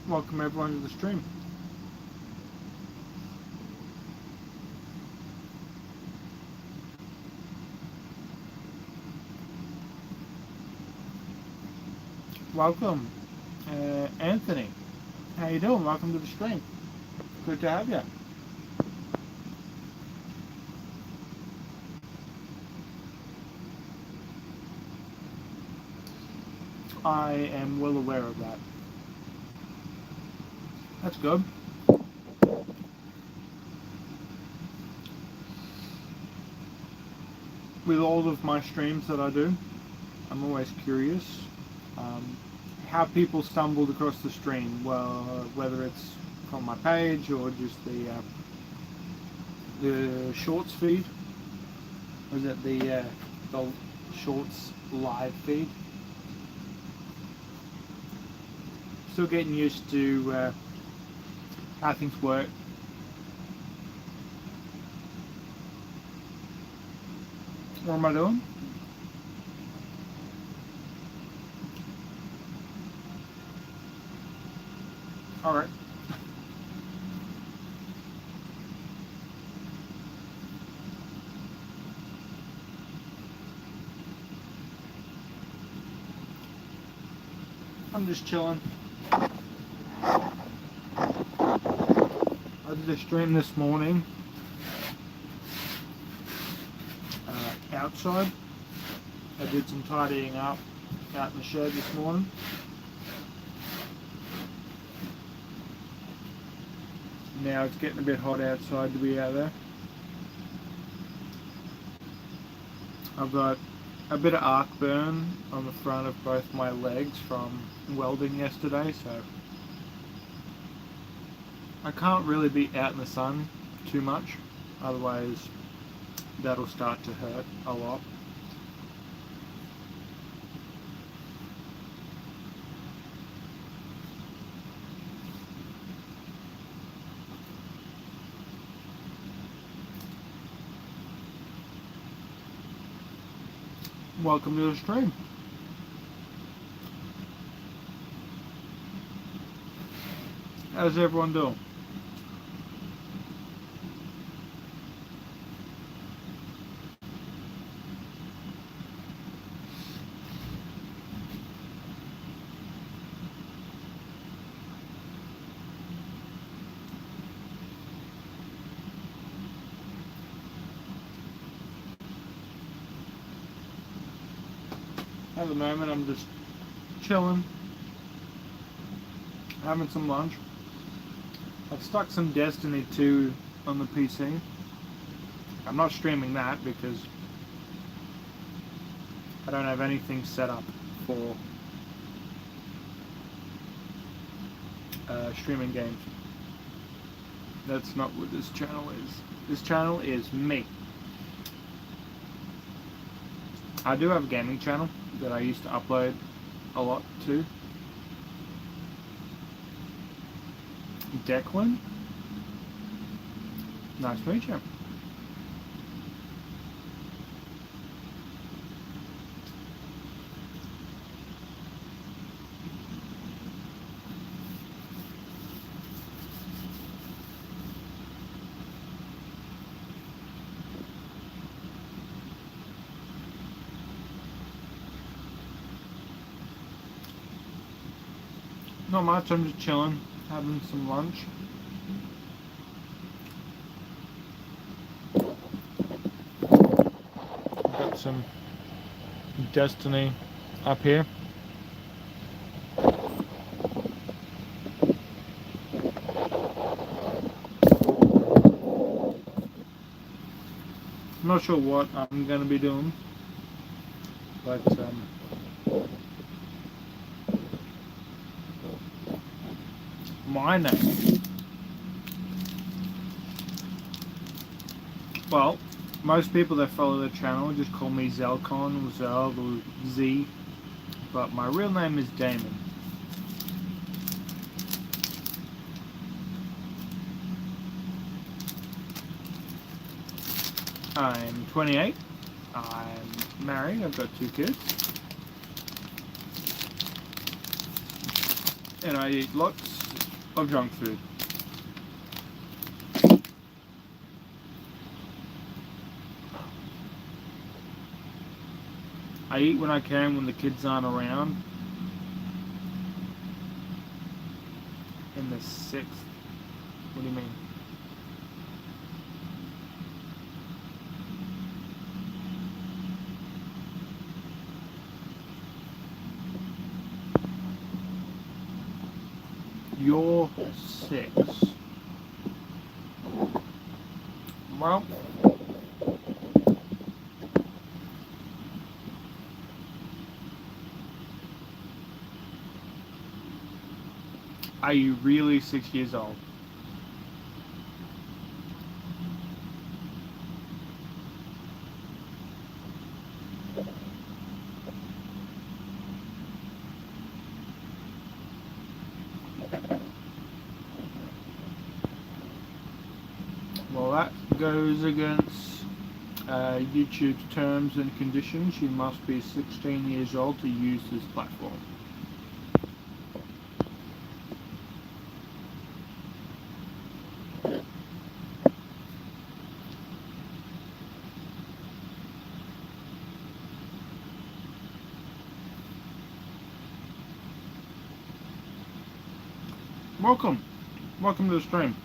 Welcome everyone to the stream. Welcome, Anthony. How you doing? Welcome to the stream. Good to have you. I am well aware of that. That's good. With all of my streams that I do, I'm always curious how people stumbled across the stream. Well, whether it's from my page or just the shorts feed. Was it the shorts live feed? Still getting used to how things work. What am I doing? All right. I'm just chilling. I did a stream this morning outside I did some tidying up out in the shed this morning. Now it's getting a bit hot outside to be out there. I've got a bit of arc burn on the front of both my legs from welding yesterday, so I can't really be out in the sun too much, otherwise that'll start to hurt a lot. Welcome to the stream. How's everyone doing? At the moment I'm just chilling, having some lunch. I've stuck some Destiny 2 on the PC. I'm not streaming that because I don't have anything set up for streaming games. That's not what this channel is. This channel is me. I do have a gaming channel that I used to upload a lot to. Declan? Nice to meet you. Not much, I'm just chilling, having some lunch. Got some Destiny up here. I'm not sure what I'm going to be doing, but my name, well, most people that follow the channel just call me Zelcon or Zel or Z, but my real name is Damon. I'm 28, I'm married, I've got 2 kids, and I eat lots of junk food. I eat when I can when the kids aren't around. In the 6th. What do you mean? You're 6. Well, are you really 6 years old? Well, that goes against YouTube's terms and conditions. You must be 16 years old to use this platform. Welcome. Welcome to the stream.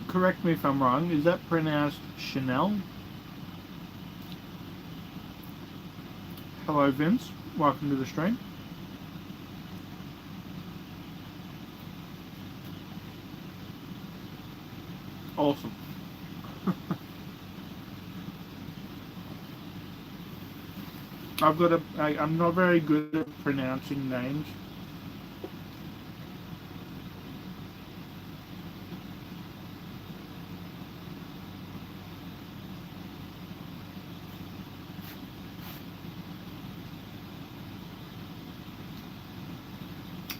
Correct me if I'm wrong, is that pronounced Chanel? Hello Vince, welcome to the stream. Awesome. I'm not very good at pronouncing names.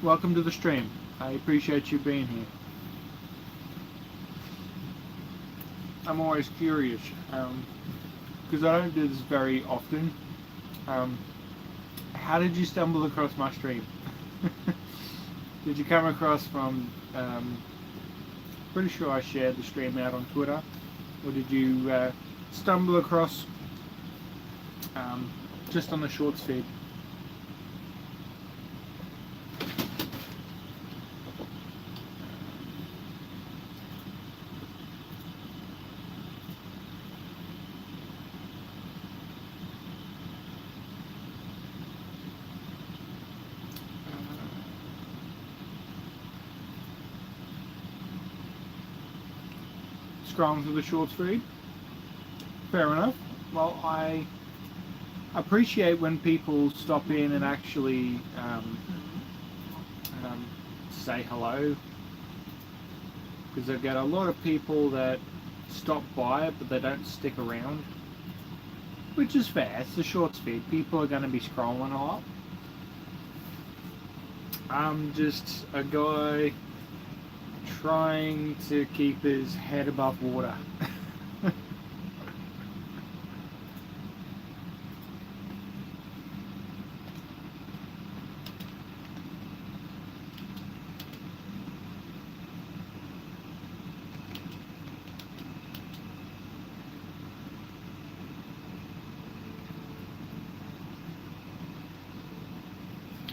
Welcome to the stream. I appreciate you being here. I'm always curious, because I don't do this very often. How did you stumble across my stream? Did you come across from, pretty sure I shared the stream out on Twitter, or did you stumble across just on the shorts feed? Scrolling through the shorts feed. Fair enough. Well, I appreciate when people stop in and actually say hello, because I get a lot of people that stop by but they don't stick around, which is fair. It's the shorts feed. People are going to be scrolling a lot. I'm just a guy trying to keep his head above water.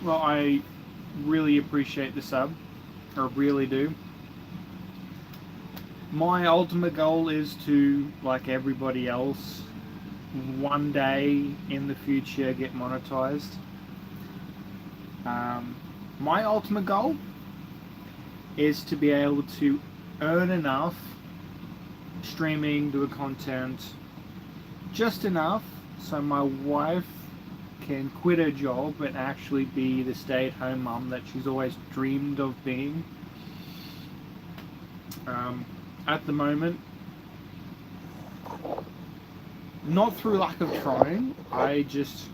Well, I really appreciate the sub. I really do. My ultimate goal is to, like everybody else, one day in the future get monetized. My ultimate goal is to be able to earn enough streaming, doing content, just enough so my wife can quit her job and actually be the stay-at-home mum that she's always dreamed of being. At the moment, not through lack of trying, I just,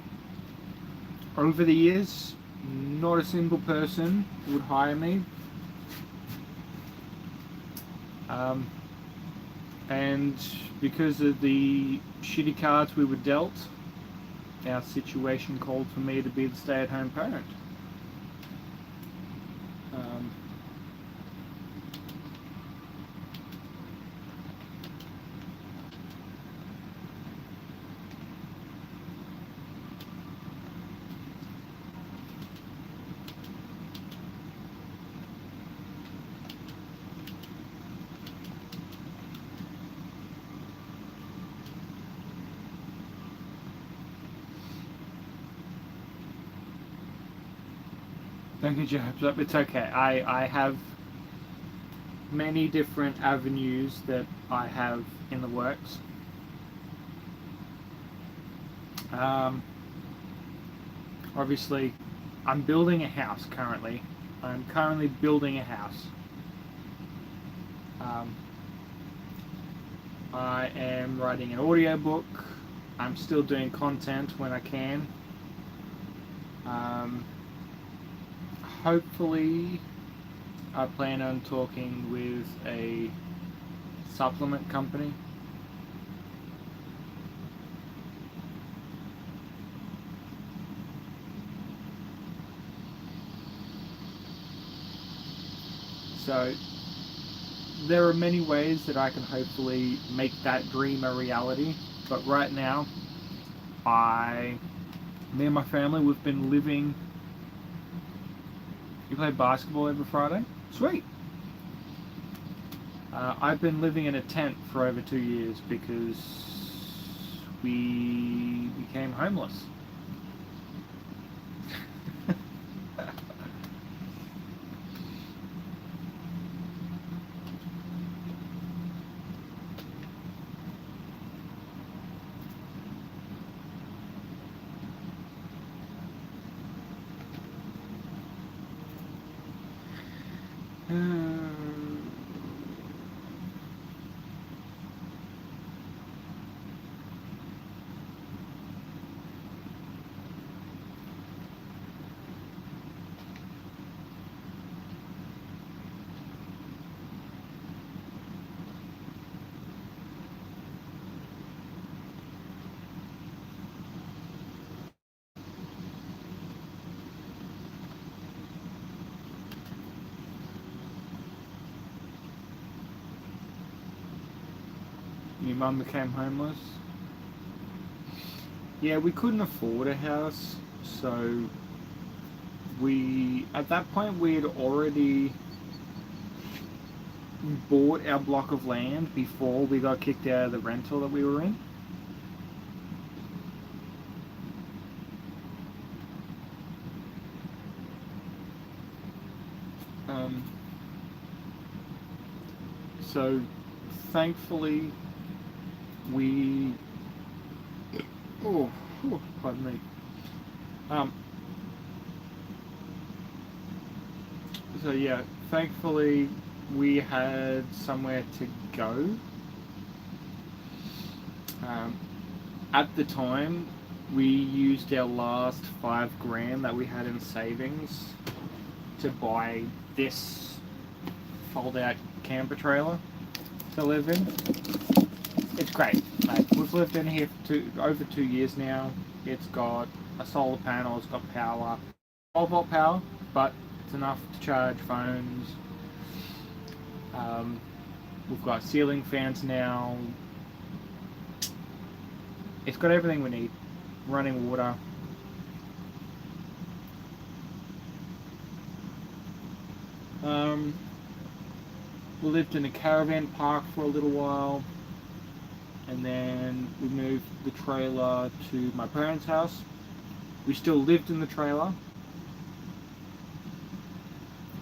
over the years, not a single person would hire me. And because of the shitty cards we were dealt, our situation called for me to be the stay-at-home parent. Thank you, James. It's okay. I have many different avenues that I have in the works. Obviously, I'm building a house currently. I'm currently building a house. I am writing an audiobook. I'm still doing content when I can. Hopefully, I plan on talking with a supplement company. So, there are many ways that I can hopefully make that dream a reality. But right now, me and my family, we've been living You play basketball every Friday? Sweet. I've been living in a tent for over 2 years because we became homeless. Your mum became homeless? Yeah, we couldn't afford a house, so at that point we had already bought our block of land before we got kicked out of the rental that we were in. So thankfully we pardon me. So yeah, thankfully we had somewhere to go. At the time, we used our last $5,000 that we had in savings to buy this fold-out camper trailer to live in. It's great. Like, we've lived in here for over 2 years now. It's got a solar panel, it's got power, 12-volt power, but it's enough to charge phones. We've got ceiling fans now. It's got everything we need. Running water. We lived in a caravan park for a little while, and then we moved the trailer to my parents' house. We still lived in the trailer.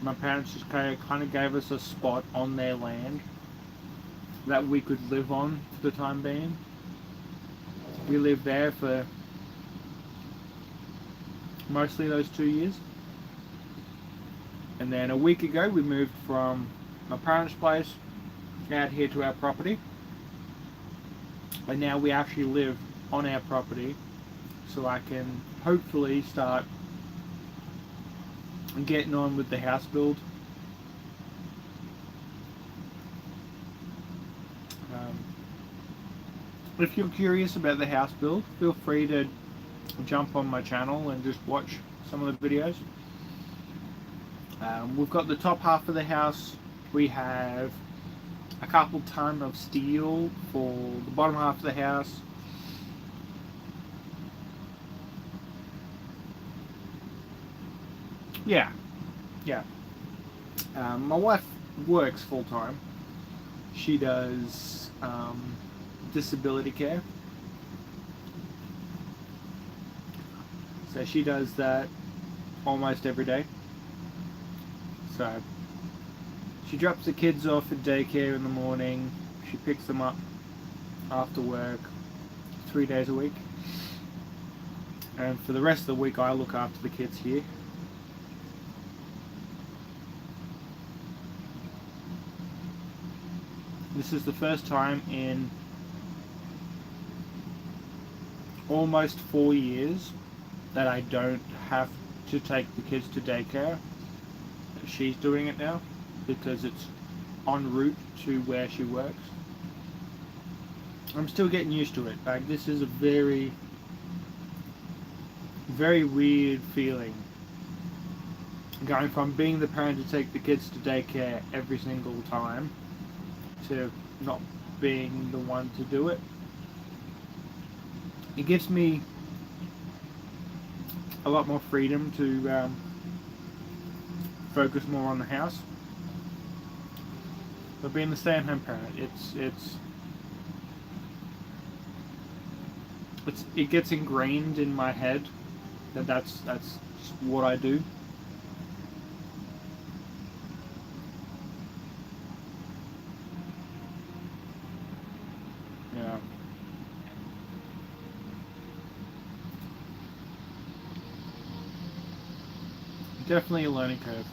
My parents just kind of gave us a spot on their land that we could live on for the time being. We lived there for mostly those 2 years. And then a week ago we moved from my parents' place out here to our property. And now we actually live on our property, so I can hopefully start getting on with the house build. If you're curious about the house build, feel free to jump on my channel and just watch some of the videos. We've got the top half of the house. We have a couple ton of steel for the bottom half of the house. Yeah. My wife works full time. She does disability care. So she does that almost every day. So she drops the kids off at daycare in the morning. She picks them up after work 3 days a week. And for the rest of the week I look after the kids here. This is the first time in almost 4 years that I don't have to take the kids to daycare. She's doing it now because it's en route to where she works. I'm still getting used to it. Like, this is a very, very weird feeling. Going from being the parent to take the kids to daycare every single time to not being the one to do it. It gives me a lot more freedom to focus more on the house. But being the stay-at-home parent, it gets ingrained in my head that that's just what I do. Yeah. Definitely a learning curve.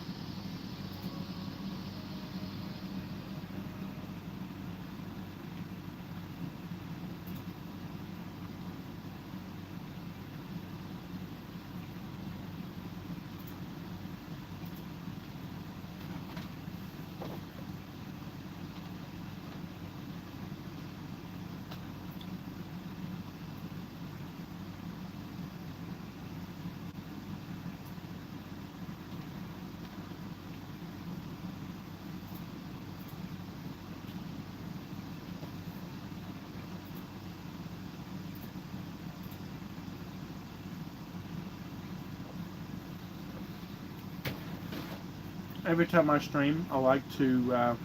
Every time I stream, I like to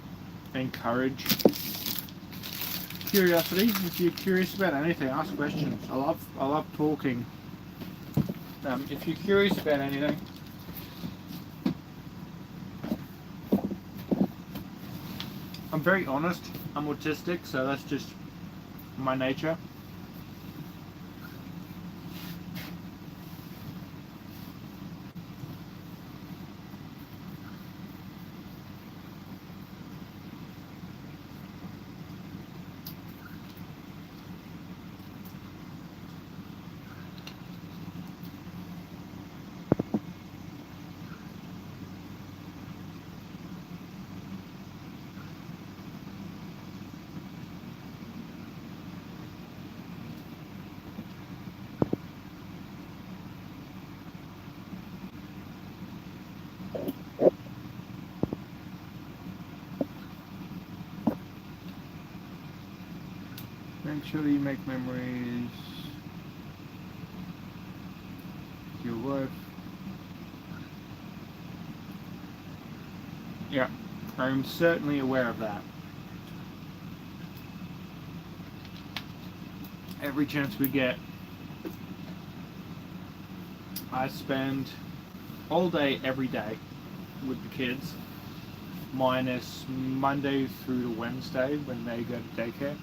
encourage curiosity. If you're curious about anything, ask questions. I love talking. If you're curious about anything, I'm very honest. I'm autistic, so that's just my nature. Make sure you make memories. Your wife. Yeah, I'm certainly aware of that. Every chance we get, I spend all day, every day with the kids, minus Monday through to Wednesday when they go to daycare.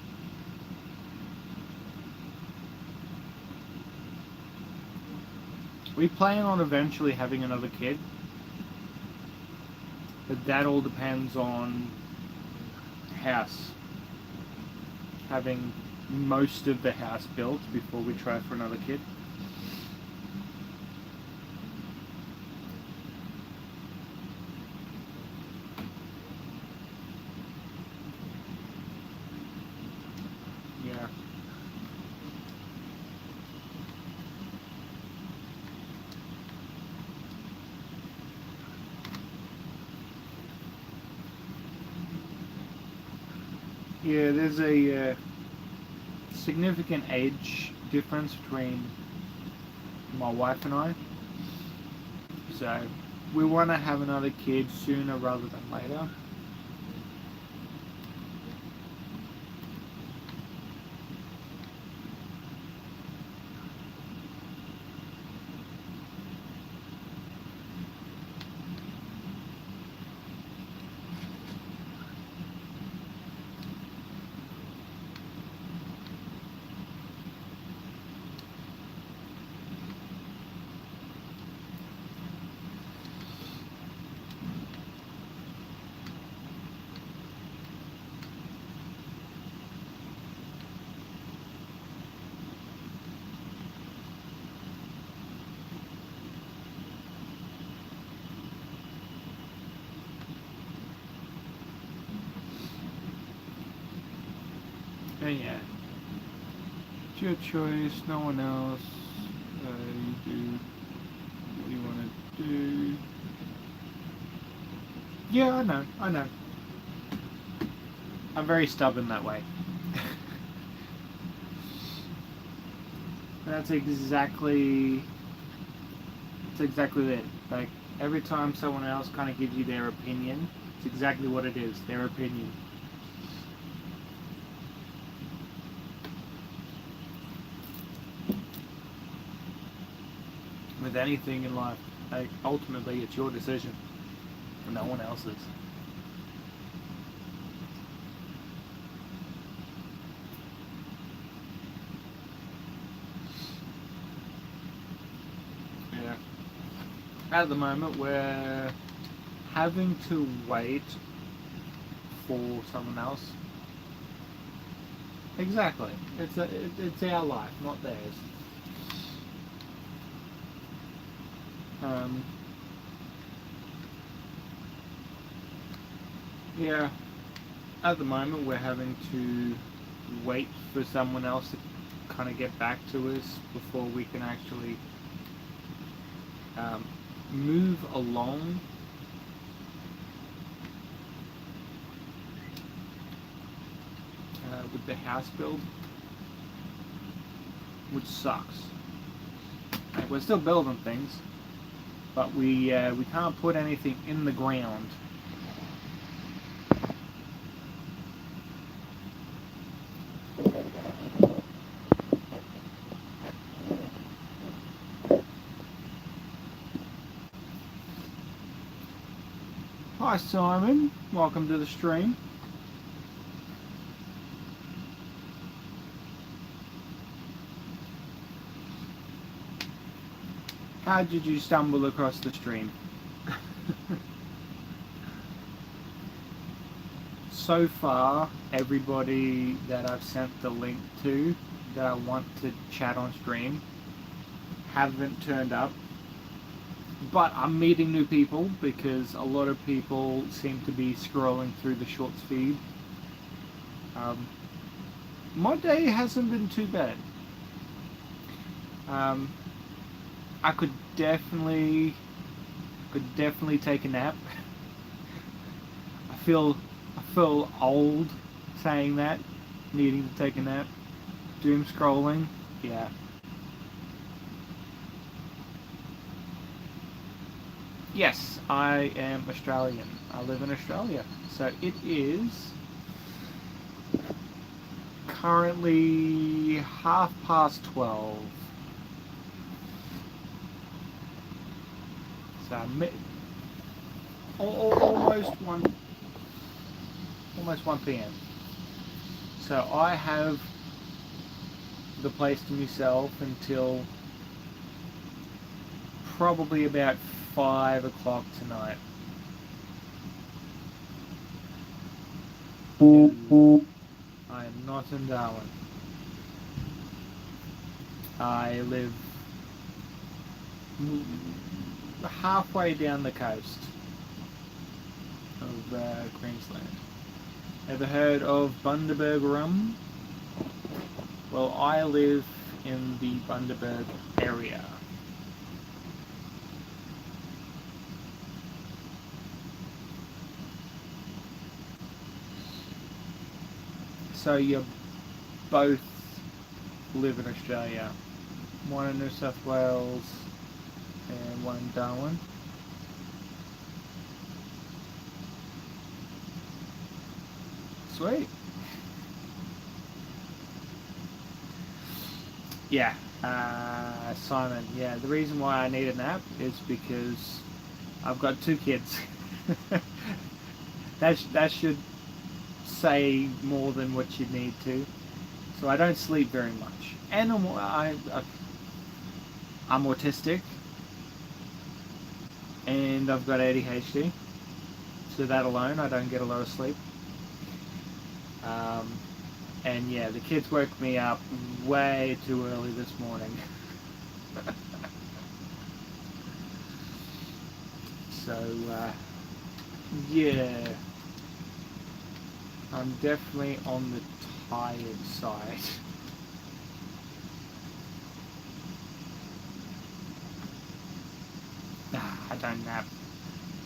We plan on eventually having another kid, but that all depends on house. Having most of the house built before we try for another kid. Yeah. Yeah, there's a significant age difference between my wife and I. So we want to have another kid sooner rather than later. And yeah, it's your choice, no one else. You do what you want to do. Yeah, I know. I'm very stubborn that way. That's exactly it. Like, Every time someone else kind of gives you their opinion, it's exactly what it is, their opinion. With anything in life, like, ultimately it's your decision, no one else's. Yeah. At the moment, we're having to wait for someone else. Exactly. It's our life, not theirs. Yeah. At the moment, we're having to wait for someone else to kind of get back to us before we can actually move along. With the house build, which sucks. Like, we're still building things, but we can't put anything in the ground. Hi Simon, welcome to the stream. How did you stumble across the stream? So far, everybody that I've sent the link to that I want to chat on stream haven't turned up. But I'm meeting new people because a lot of people seem to be scrolling through the shorts feed. My day hasn't been too bad. I could definitely take a nap. I feel old saying that, needing to take a nap. Doom scrolling, yeah. Yes, I am Australian. I live in Australia. So it is currently 12:30. So almost 1 p.m. So I have the place to myself until probably about 5 o'clock tonight. I am not in Darwin. I live halfway down the coast of Queensland. Ever heard of Bundaberg Rum? Well, I live in the Bundaberg area. So you both live in Australia. One in New South Wales and one in Darwin. Sweet. Yeah, Simon, yeah, the reason why I need a nap is because I've got 2 kids. That should say more than what you need to. So I don't sleep very much. And I'm autistic. And I've got ADHD. So that alone, I don't get a lot of sleep. And yeah, the kids woke me up way too early this morning. So, yeah, I'm definitely on the tired side. I don't nap.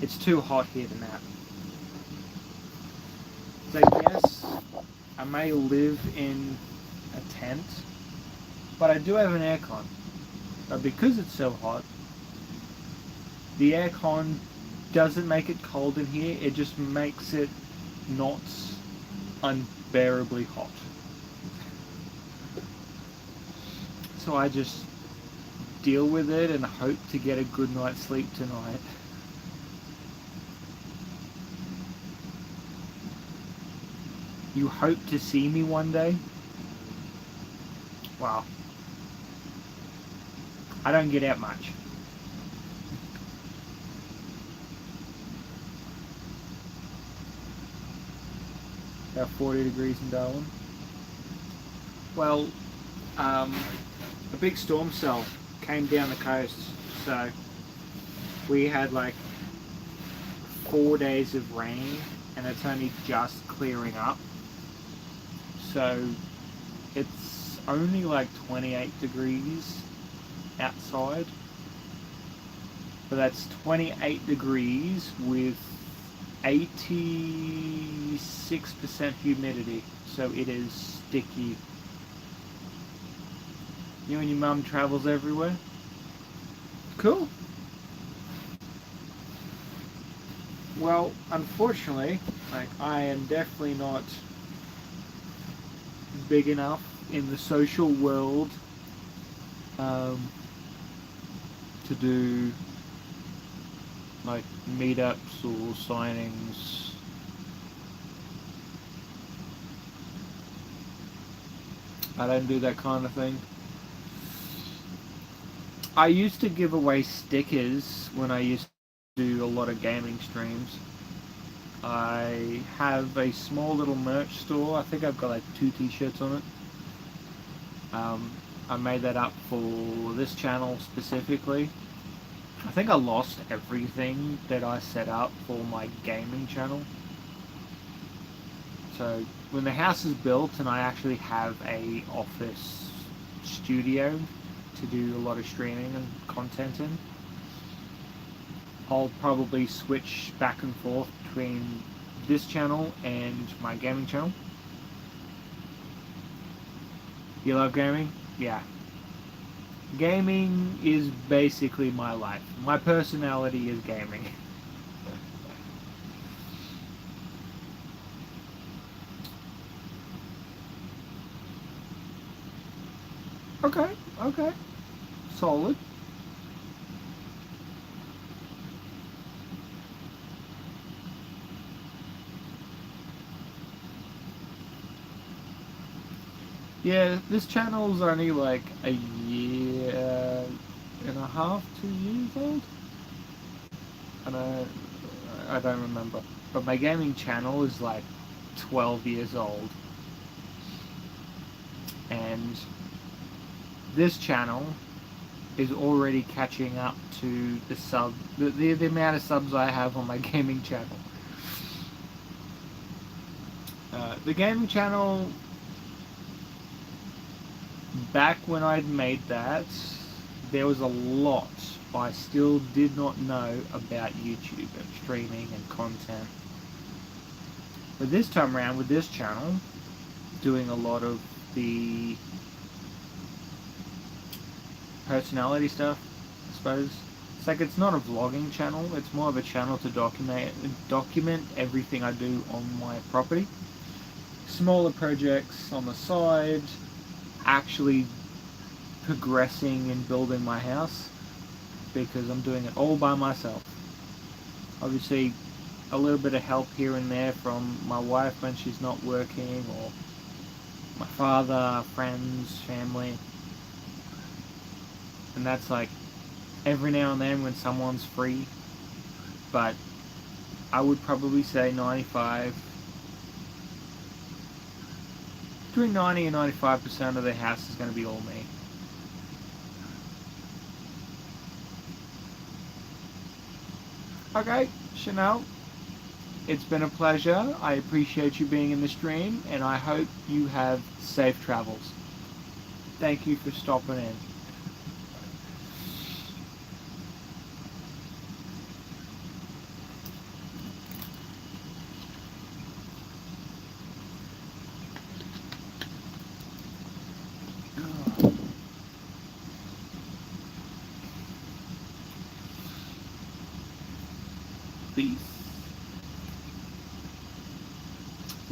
It's too hot here to nap. So yes, I may live in a tent, but I do have an aircon. But because it's so hot, The aircon doesn't make it cold in here, it just makes it not unbearably hot. So I just deal with it and hope to get a good night's sleep tonight. You hope to see me one day? Wow. I don't get out much. About 40 degrees in Darwin. Well, a big storm cell came down the coast, so we had like 4 days of rain, and it's only just clearing up. So it's only like 28 degrees outside, but that's 28 degrees with 86% humidity, so it is sticky. You and your mum travels everywhere? Cool. Well, unfortunately, like, I am definitely not big enough in the social world to do like meetups or signings. I don't do that kind of thing. I used to give away stickers when I used to do a lot of gaming streams. I have a small little merch store. I think I've got like 2 t-shirts on it. I made that up for this channel specifically. I think I lost everything that I set up for my gaming channel. So when the house is built and I actually have a office studio to do a lot of streaming and content in, I'll probably switch back and forth between this channel and my gaming channel. You love gaming? Yeah. Gaming is basically my life. My personality is gaming. Okay, okay. Solid. Yeah, this channel's only like a year and a half, 2 years old. I don't remember. But my gaming channel is like 12 years old. And this channel is already catching up to the amount of subs I have on my gaming channel. The gaming channel, back when I'd made that, there was a lot I still did not know about YouTube and streaming and content. But this time around with this channel, doing a lot of the personality stuff, I suppose. It's like, it's not a vlogging channel, it's more of a channel to document everything I do on my property. Smaller projects on the side, actually progressing and building my house, because I'm doing it all by myself. Obviously a little bit of help here and there from my wife when she's not working, or my father, friends, family. And that's like every now and then when someone's free. But I would probably say between 90 and 95% of the house is going to be all me. Okay, Chanel, it's been a pleasure. I appreciate you being in the stream, and I hope you have safe travels. Thank you for stopping in.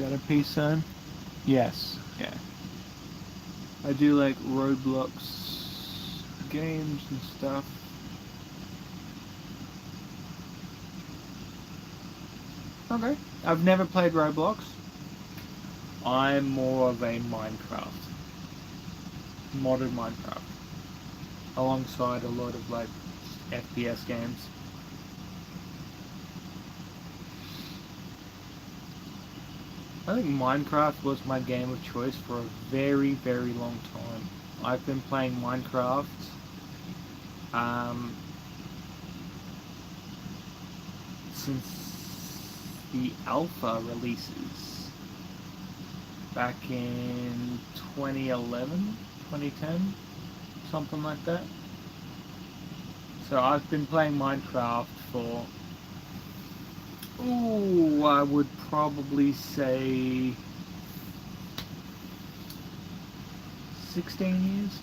that a peace sign? Yes, yeah. I do like Roblox games and stuff. Okay. I've never played Roblox. I'm more of a Minecraft. Modern Minecraft. Alongside a lot of like FPS games. I think Minecraft was my game of choice for a very, very long time. I've been playing Minecraft um, since the alpha releases back in 2011, 2010, something like that. So I've been playing Minecraft for, ooh, I would probably say 16 years,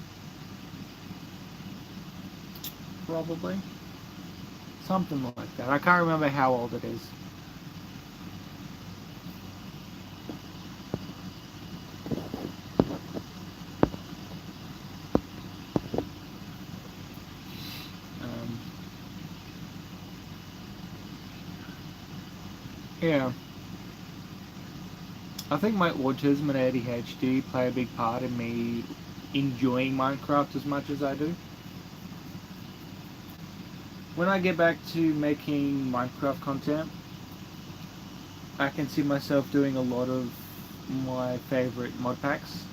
probably. Something like that. I can't remember how old it is. Um, yeah. I think my autism and ADHD play a big part in me enjoying Minecraft as much as I do. When I get back to making Minecraft content, I can see myself doing a lot of my favorite mod packs.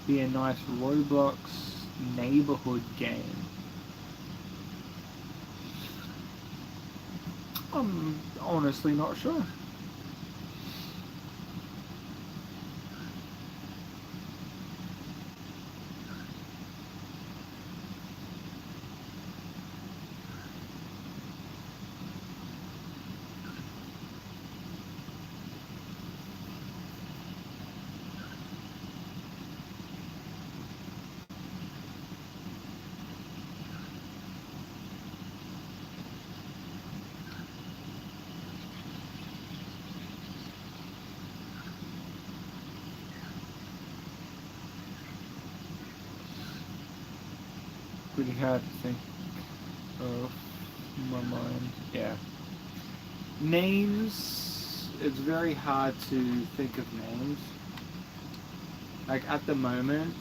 Be a nice Roblox neighborhood game. I'm honestly not sure. Pretty hard to think of in my mind. Yeah. Names, it's very hard to think of names. Like at the moment,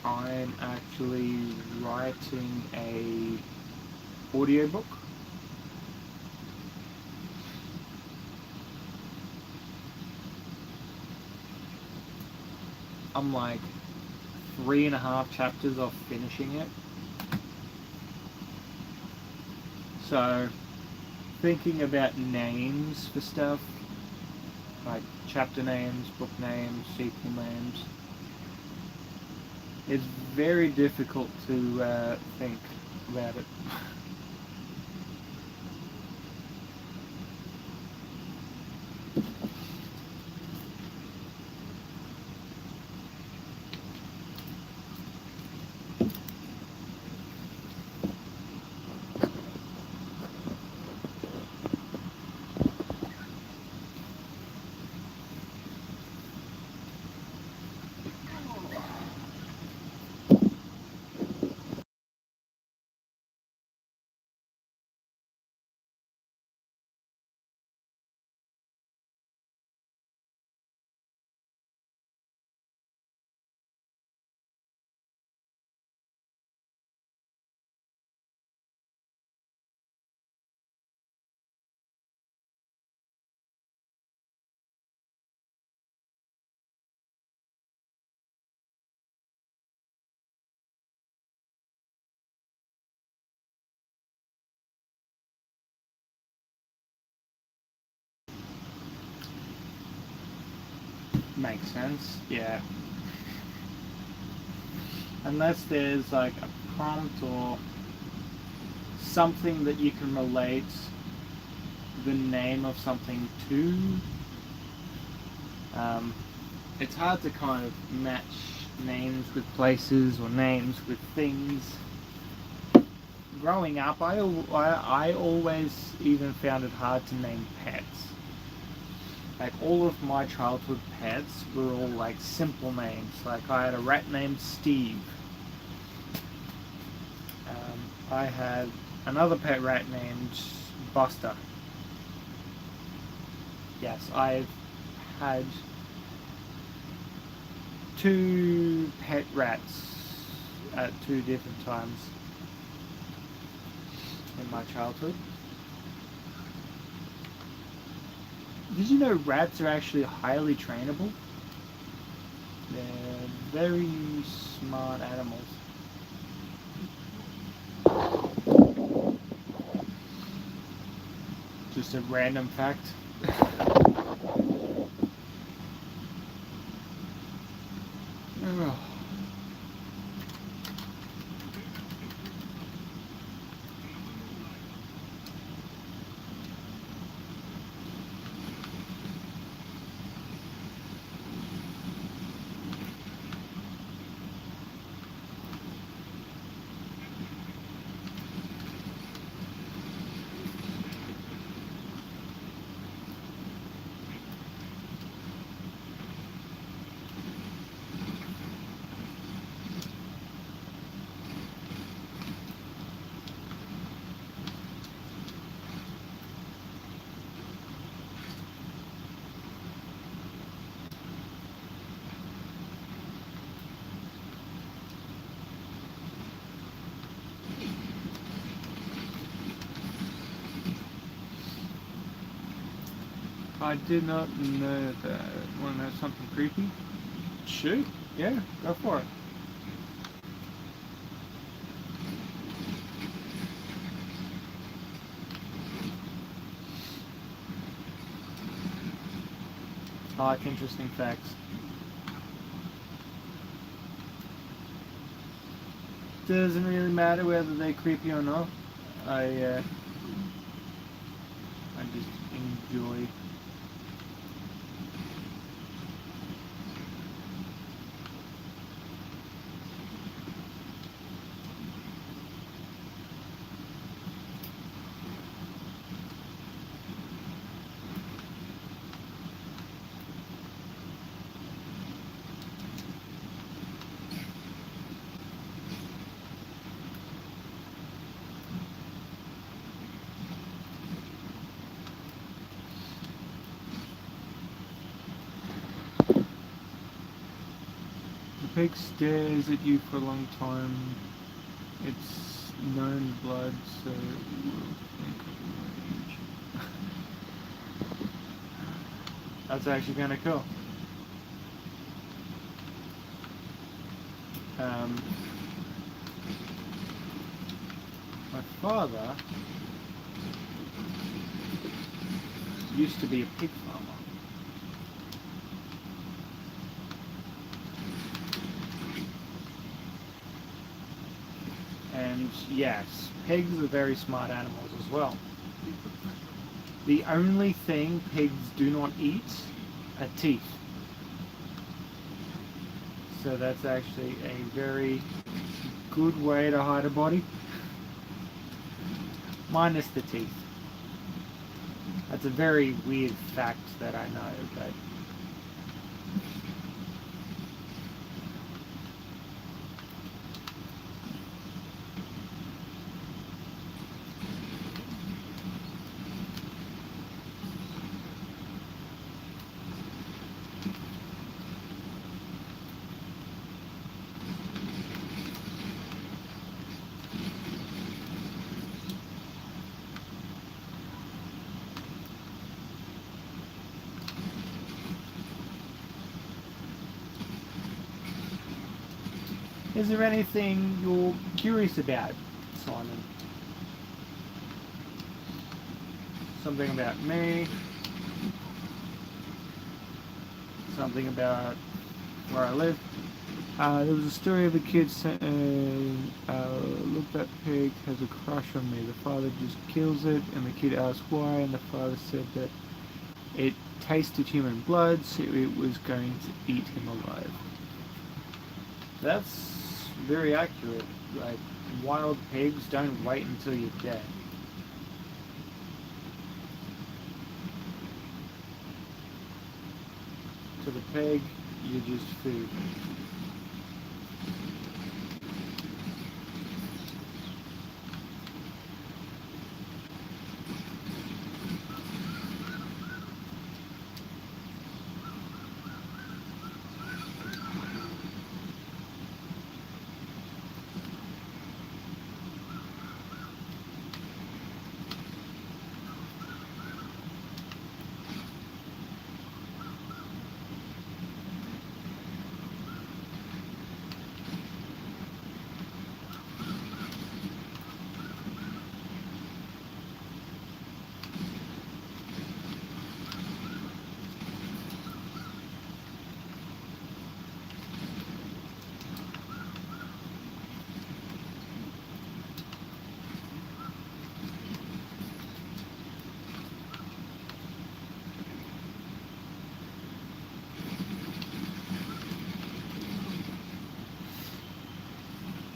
I'm actually writing a audiobook. I'm like 3.5 chapters off finishing it. So thinking about names for stuff, like chapter names, book names, sequel names, it's very difficult to think about it. Makes sense, yeah. Unless there's like a prompt or something that you can relate the name of something to, it's hard to kind of match names with places or names with things. growing up, I always even found it hard to name pets. Like all of my childhood pets were all like simple names. Like I had a rat named Steve. I had another pet rat named Buster. Yes, I've had 2 pet rats at 2 different times in my childhood. Did you know rats are actually highly trainable? They're very smart animals. Just a random fact. Ugh. I did not know that. Want to know something creepy? Shoot. Yeah, go for it. I like interesting facts. Doesn't really matter whether they're creepy or not. I just enjoy. The pig stares at you for a long time. It's known blood, so it will think of rage. That's actually kind of cool. My father used to be a pig farmer. And yes, pigs are very smart animals as well. The only thing pigs do not eat are teeth. So that's actually a very good way to hide a body. Minus the teeth. That's a very weird fact that I know, but is there anything you're curious about, Simon? Something about me? Something about where I live? There was a story of a kid saying, look, that pig has a crush on me. The father just kills it, and the kid asked why, and the father said that it tasted human blood, so it was going to eat him alive. That's very accurate. Like, wild pigs, don't wait until you're dead. To the pig, you're just food.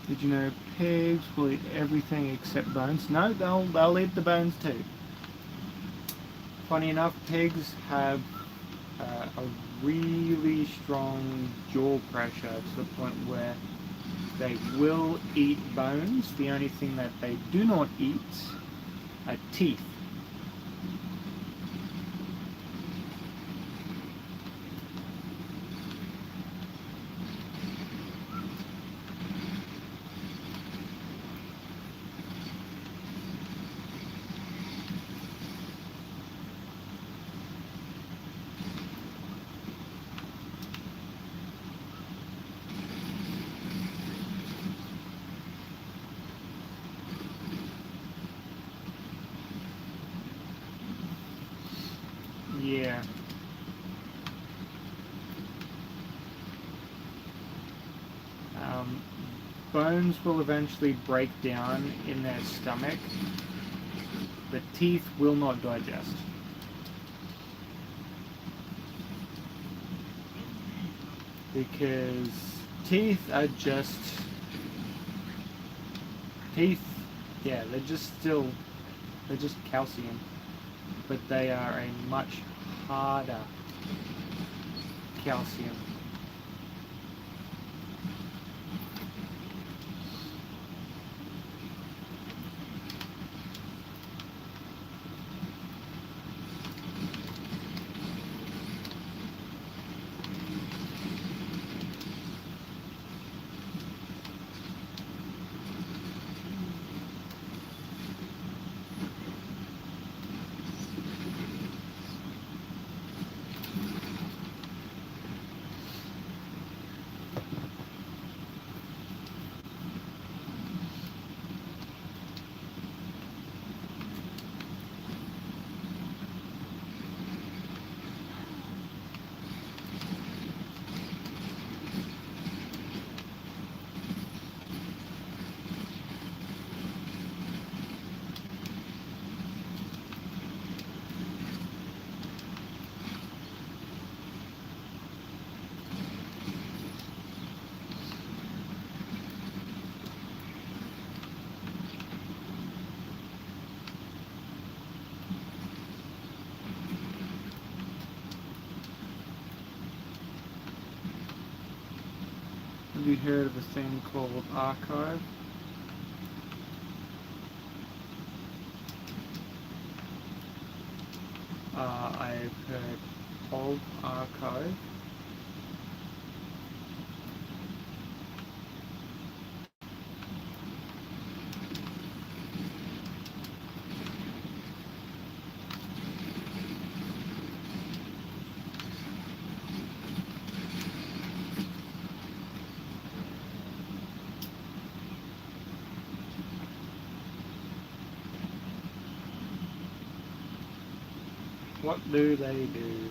Did you know pigs will eat everything except bones? No, they'll eat the bones too. Funny enough, pigs have a really strong jaw pressure to the point where they will eat bones. The only thing that they do not eat are teeth. Yeah. Bones will eventually break down in their stomach, but teeth will not digest. Because teeth are just... Teeth, yeah, they're just calcium. But they are a much harder calcium. Have you heard of a thing called archive? I've heard of archive. What do they do?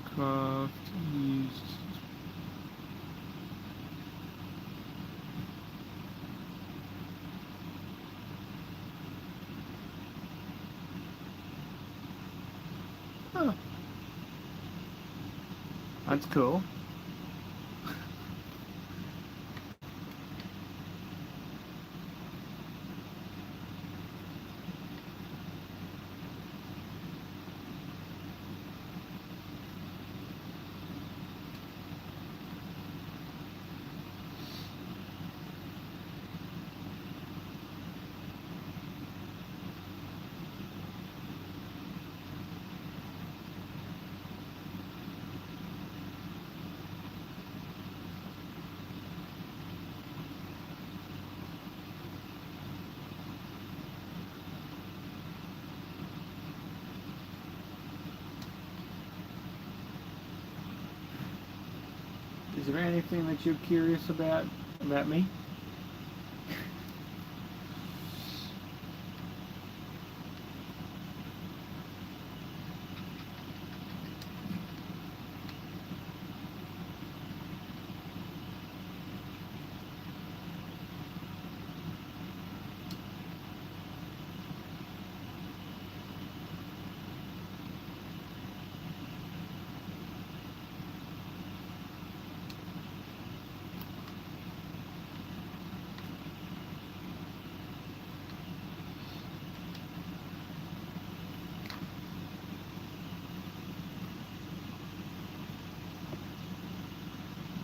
Minecraft used. Huh. That's cool. Is there anything that you're curious about me?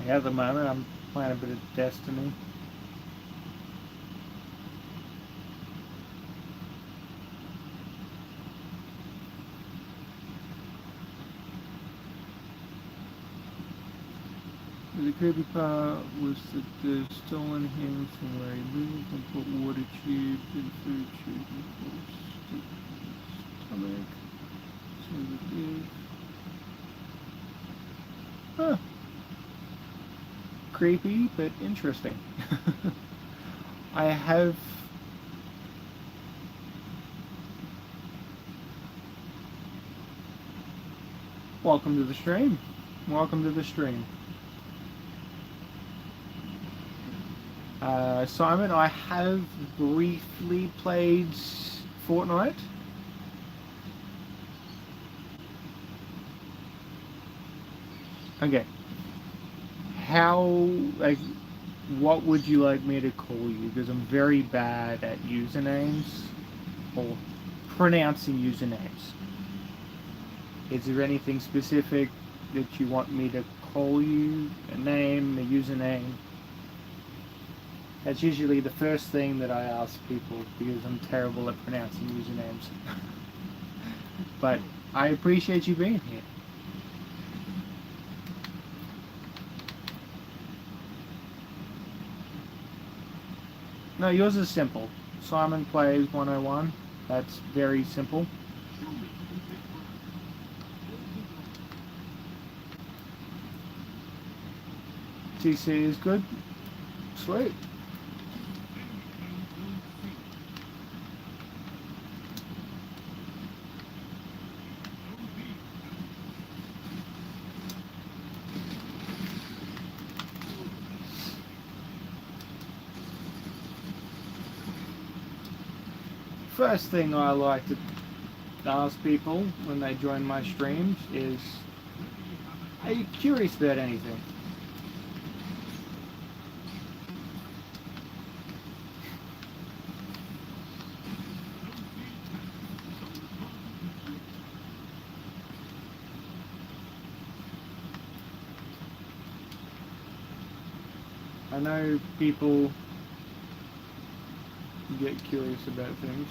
At the moment, I'm playing a bit of Destiny. The creepy part was that they've stolen him from where he lived and put water tubes and food tubes and his stomach. So they did. Huh. Creepy, but interesting. I have... Welcome to the stream. Welcome to the stream. Simon, I have briefly played Fortnite. Okay. How, like, what would you like me to call you? Because I'm very bad at usernames or pronouncing usernames. Is there anything specific that you want me to call you? A name, a username? That's usually the first thing that I ask people because I'm terrible at pronouncing usernames. But I appreciate you being here. No, yours is simple. Simon Plays 101. That's very simple. TC is good. Sweet. First thing I like to ask people when they join my streams is, are you curious about anything? I know people get curious about things.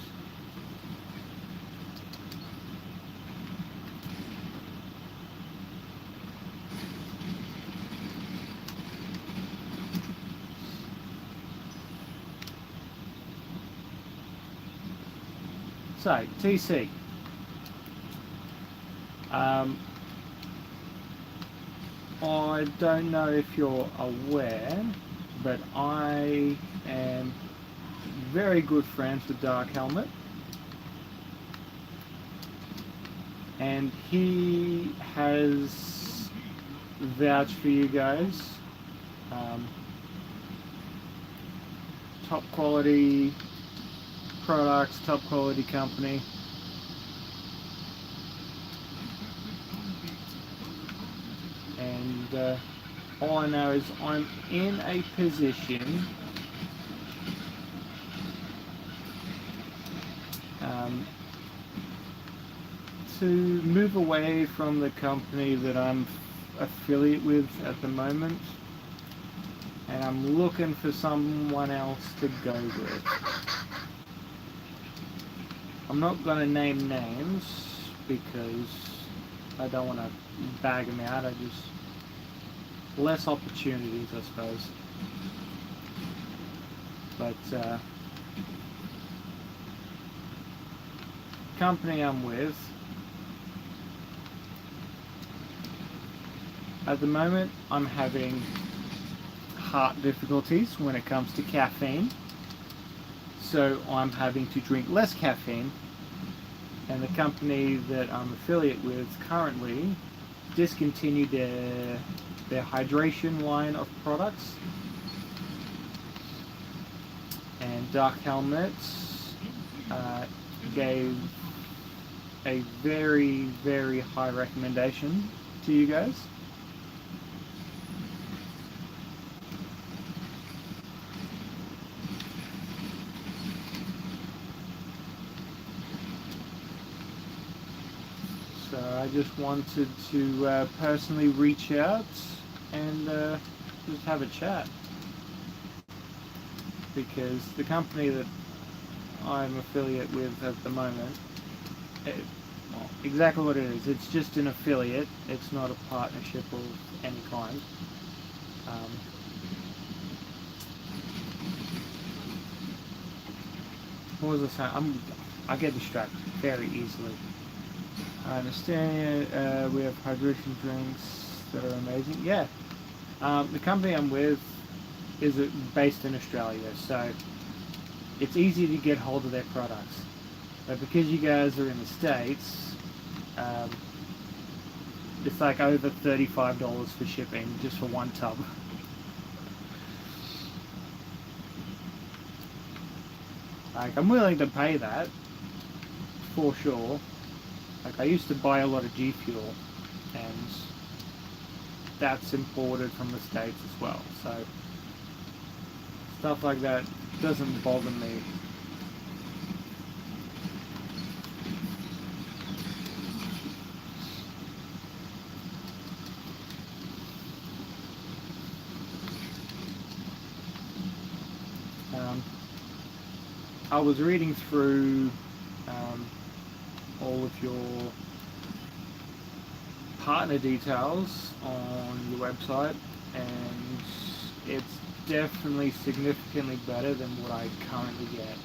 So, TC. I don't know if you're aware, but I am very good friends with Dark Helmet. And he has vouch for you guys. Top quality products, top quality company. And all I know is I'm in a position to move away from the company that I'm affiliate with at the moment, and I'm looking for someone else to go with. I'm not going to name names because I don't want to bag them out. I just less opportunities, I suppose. But company I'm with at the moment, I'm having heart difficulties when it comes to caffeine, so I'm having to drink less caffeine, and the company that I'm affiliate with currently discontinued their hydration line of products, and Dark Helmets gave a very, very high recommendation to you guys. So I just wanted to personally reach out and just have a chat, because the company that I'm affiliate with at the moment, well, exactly what it is, it's just an affiliate, it's not a partnership of any kind. What was I saying? I get distracted very easily. I understand. We have hydration drinks that are amazing. Yeah. The company I'm with is based in Australia, so it's easy to get hold of their products. But because you guys are in the States, it's like over $35 for shipping just for one tub. Like, I'm willing to pay that for sure. Like, I used to buy a lot of G Fuel, and that's imported from the States as well, so stuff like that doesn't bother me. I was reading through all of your partner details on your website, and it's definitely significantly better than what I currently get.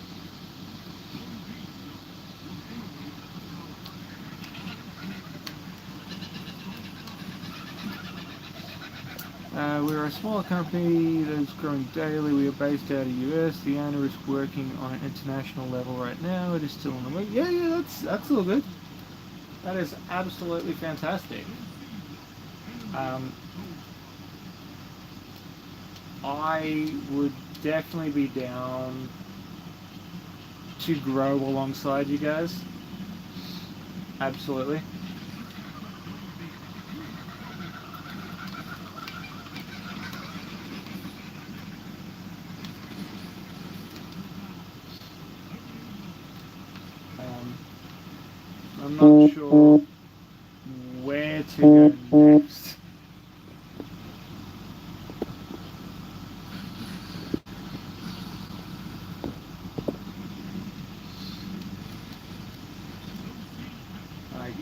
We're a smaller company that is growing daily. We are based out of the US. The owner is working on an international level right now. It is still on the way. Yeah, that's all good. That is absolutely fantastic. I would definitely be down to grow alongside you guys. Absolutely. I'm not sure where to go next. Like,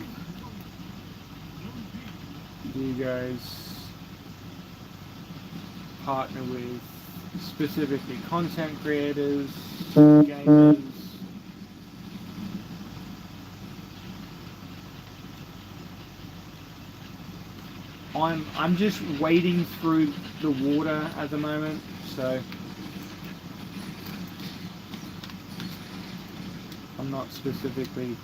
do you guys partner with specifically content creators, gamers? I'm just wading through the water at the moment, so I'm not specifically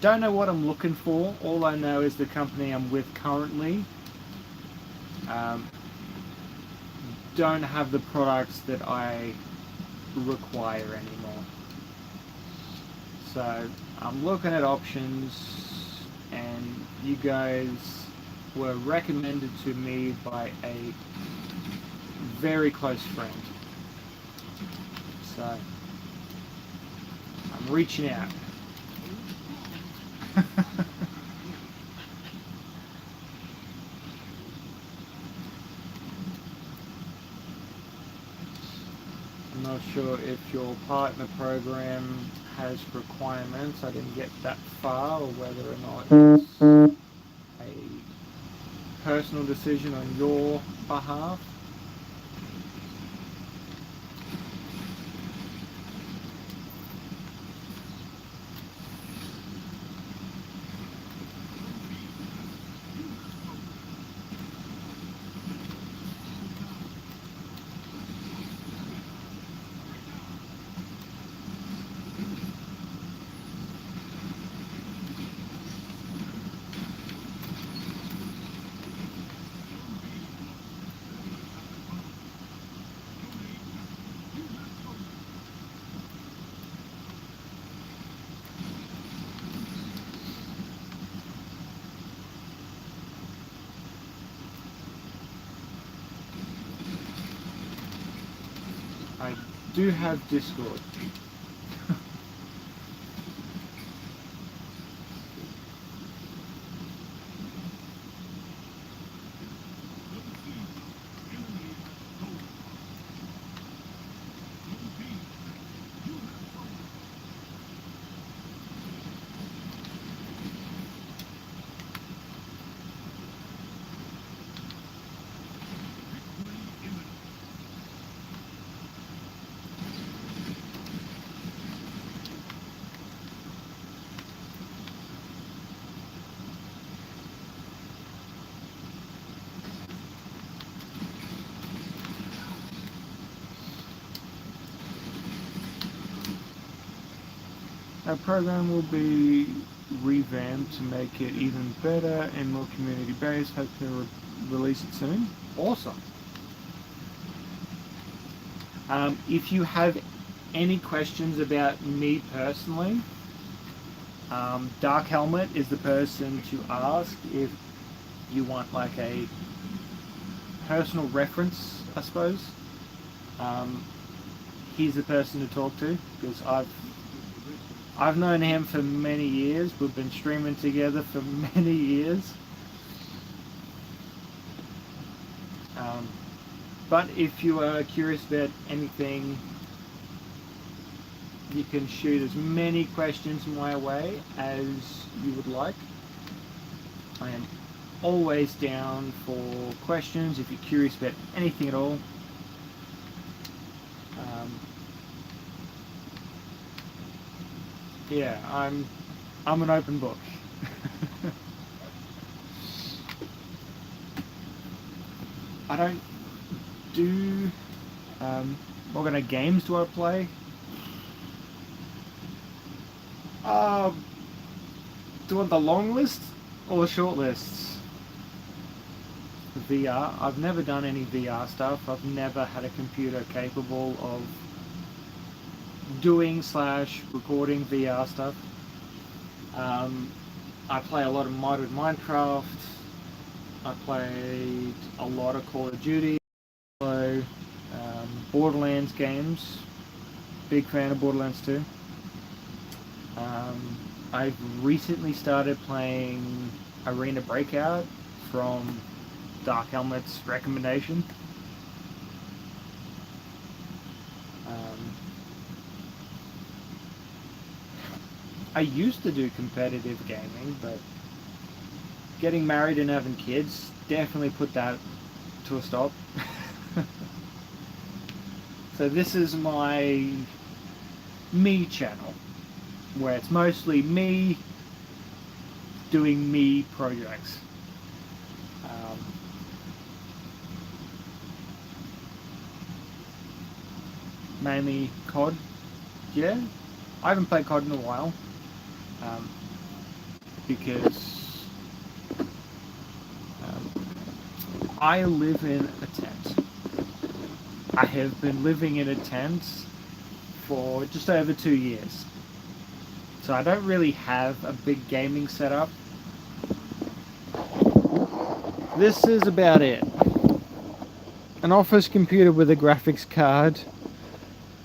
don't know what I'm looking for. All I know is the company I'm with currently don't have the products that I require anymore. So I'm looking at options, and you guys were recommended to me by a very close friend. So I'm reaching out. I'm not sure if your partner program has requirements. I didn't get that far, or whether or not it's a personal decision on your behalf. I do have Discord. Our program will be revamped to make it even better and more community based. Hope to release it soon. Awesome. If you have any questions about me personally, Dark Helmet is the person to ask if you want like a personal reference, I suppose. He's the person to talk to, because I've known him for many years. We've been streaming together for many years. But if you are curious about anything, you can shoot as many questions my way as you would like. I am always down for questions if you're curious about anything at all. Yeah, I'm an open book. I don't do what kind of games do I play? Do you want the long list or the short lists? VR. I've never done any VR stuff. I've never had a computer capable of doing / recording VR stuff. I play a lot of modded Minecraft. I played a lot of Call of Duty, Borderlands games. Big fan of Borderlands 2. I've recently started playing Arena Breakout from Dark Helmet's recommendation. I used to do competitive gaming, but getting married and having kids definitely put that to a stop. So this is my me channel, where it's mostly me doing me projects. Mainly COD. Yeah, I haven't played COD in a while. because I live in a tent. I have been living in a tent for just over 2 years. So I don't really have a big gaming setup. This is about it. An office computer with a graphics card,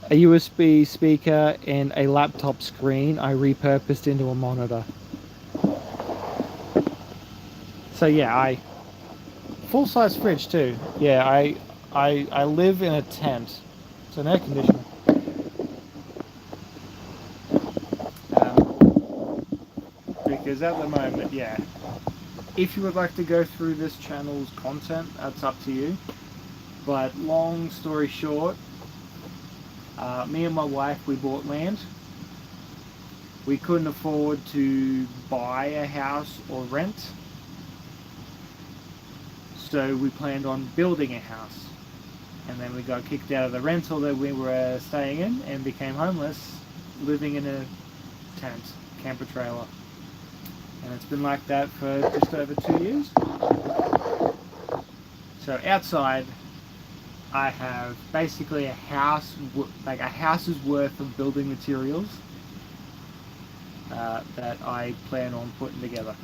a USB speaker, and a laptop screen I repurposed into a monitor. So yeah, full-size fridge too. Yeah, I live in a tent. It's an air conditioner. Because at the moment, yeah, if you would like to go through this channel's content, that's up to you. But long story short, me and my wife, we bought land. We couldn't afford to buy a house or rent, so we planned on building a house. And then we got kicked out of the rental that we were staying in and became homeless, living in a tent, camper trailer. And it's been like that for just over 2 years. So outside, I have basically a house, like a house's worth of building materials that I plan on putting together.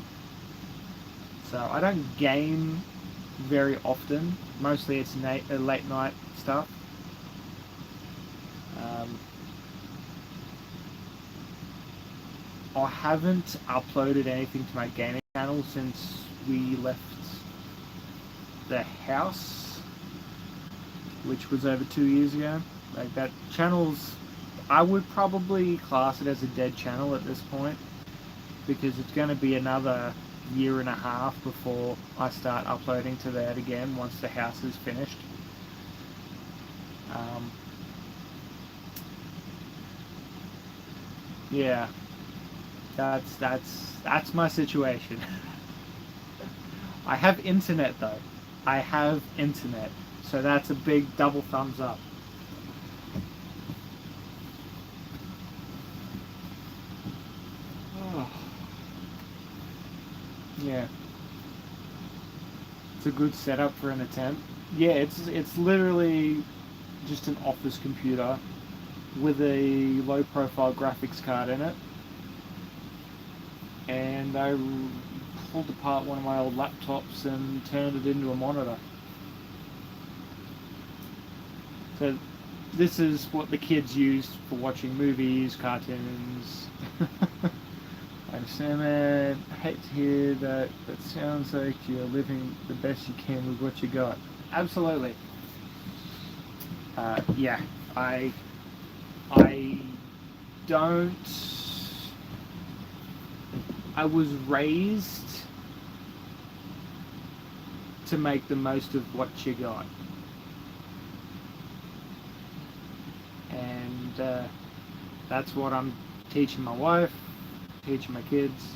So I don't game very often. Mostly it's late night stuff. I haven't uploaded anything to my gaming channel since we left the house, which was over 2 years ago. Like, that channel's, I would probably class it as a dead channel at this point, because it's going to be another year and a half before I start uploading to that again once the house is finished. Yeah, that's my situation. I have internet though. I have internet, so that's a big double thumbs up. Oh. Yeah, it's a good setup for an attempt. Yeah, it's literally just an office computer with a low profile graphics card in it, and I pulled apart one of my old laptops and turned it into a monitor. So this is what the kids use for watching movies, cartoons. I understand that. I hate to hear that. That sounds like you're living the best you can with what you got. Absolutely. Yeah, I don't. I was raised to make the most of what you got, and that's what I'm teaching my wife, teaching my kids.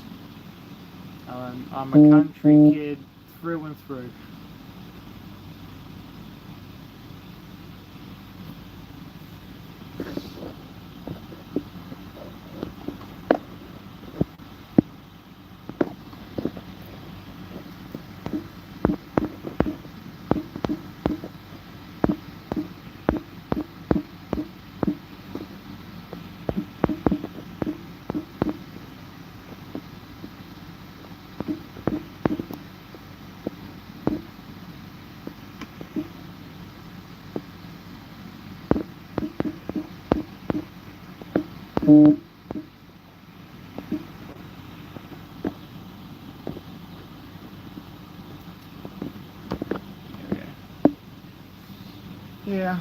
I'm a country kid through and through. Yeah.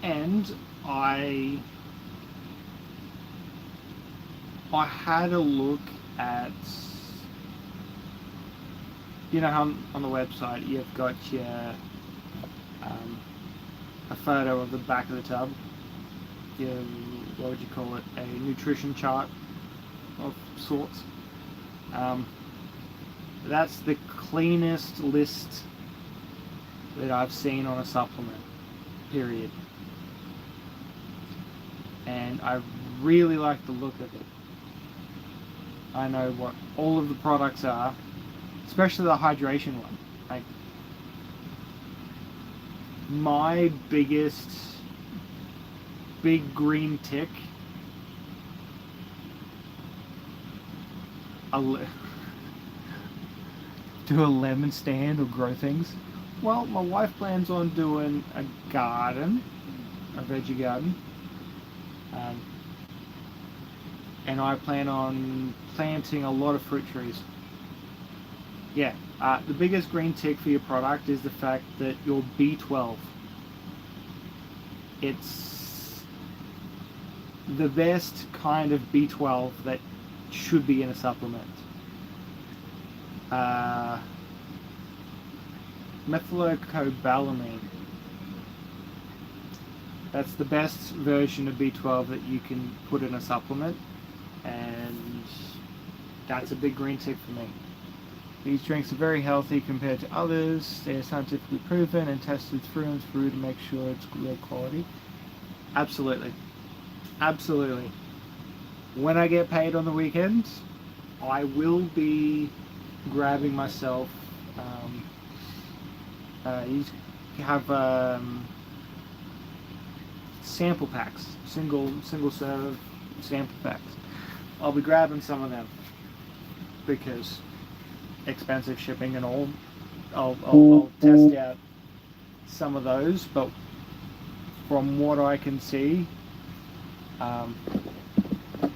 And I had a look at, you know how on the website you've got your a photo of the back of the tub, your, what would you call it, a nutrition chart of sorts. That's the cleanest list that I've seen on a supplement, period. And I really like the look of it. I know what all of the products are, especially the hydration one. Like, my biggest big green tick, do a lemon stand or grow things. Well, my wife plans on doing a garden, a veggie garden, um, and I plan on planting a lot of fruit trees. Yeah, the biggest green tick for your product is the fact that your B12, it's the best kind of B12 that should be in a supplement. Methylcobalamin. That's the best version of B12 that you can put in a supplement, and that's a big green tick for me. These drinks are very healthy compared to others. They are scientifically proven and tested through and through to make sure it's good quality. Absolutely. Absolutely. When I get paid on the weekends, I will be grabbing myself. You have sample packs, single serve sample packs. I'll be grabbing some of them because expensive shipping and all. I'll test out some of those, but from what I can see, I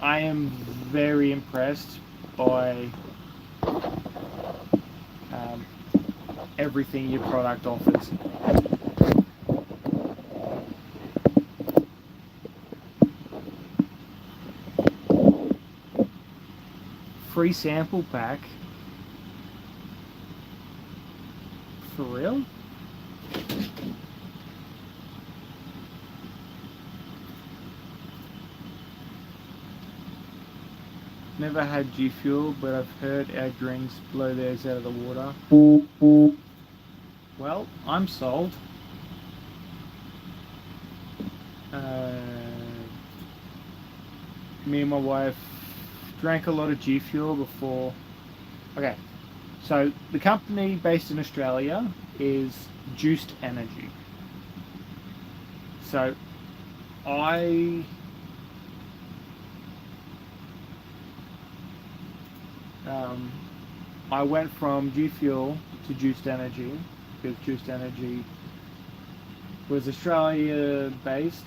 am very impressed by everything your product offers. Free sample pack? For real? Never had G Fuel, but I've heard our drinks blow theirs out of the water. Well, I'm sold. Me and my wife drank a lot of G Fuel before. Okay, so the company based in Australia is Juiced Energy. So I went from G Fuel to Juiced Energy because Juiced Energy was Australia based.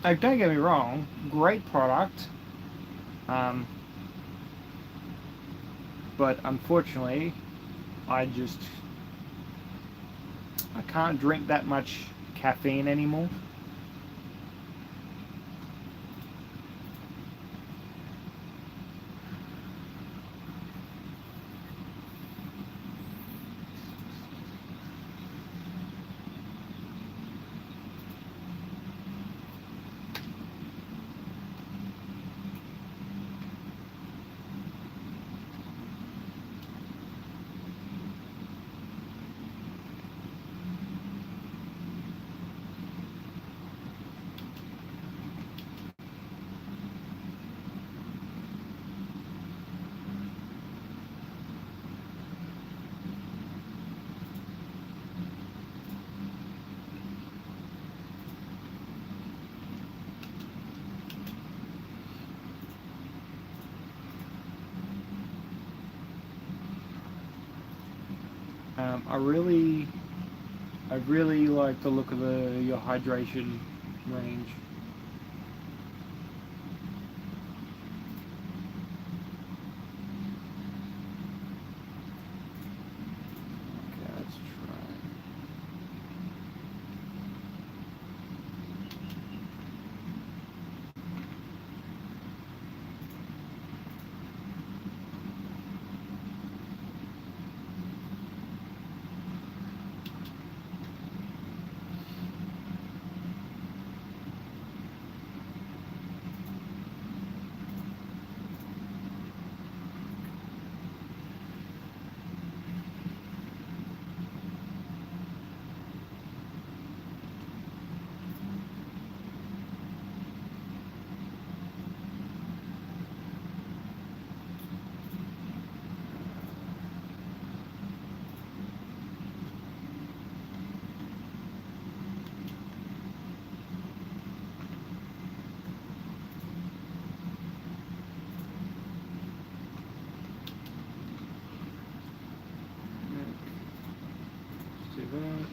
Like, don't get me wrong, great product, but unfortunately, I can't drink that much caffeine anymore. I really like the look of your hydration range. Okay, let's try. that.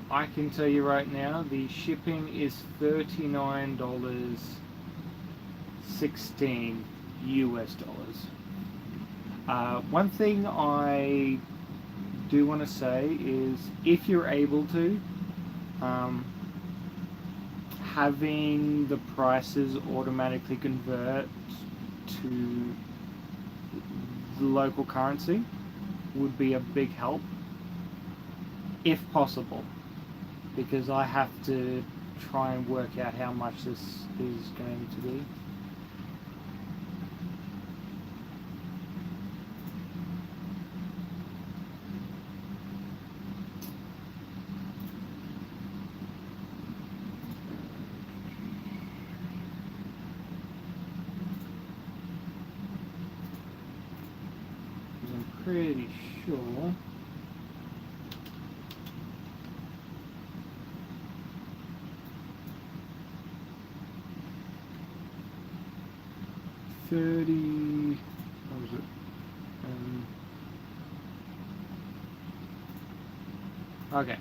I can tell you right now, the shipping is $39.16 US dollars. One thing I do want to say is, if you're able to, having the prices automatically convert to the local currency would be a big help, if possible, because I have to try and work out how much this is going to be. I'm pretty sure what was it? Okay,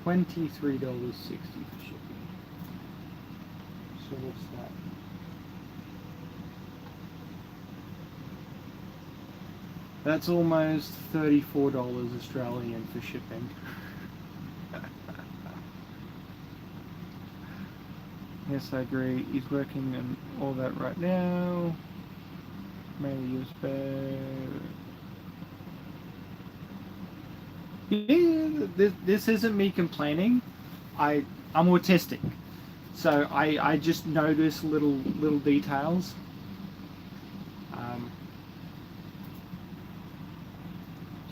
$23.60 for shipping. So what's that? That's almost $34 Australian for shipping. Yes, I agree. He's working on all that right now. Mainly use bear. Yeah, this isn't me complaining. I'm autistic, so I just notice little details.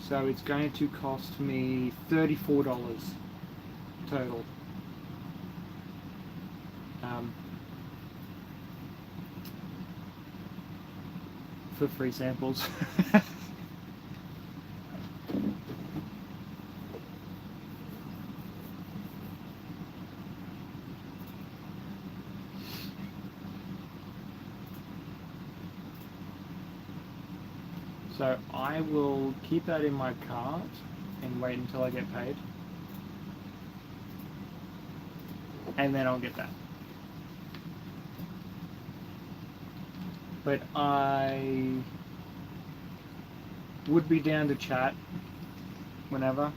So it's going to cost me $34 total. For free samples. So I will keep that in my cart and wait until I get paid. And then I'll get that. But I would be down to chat whenever.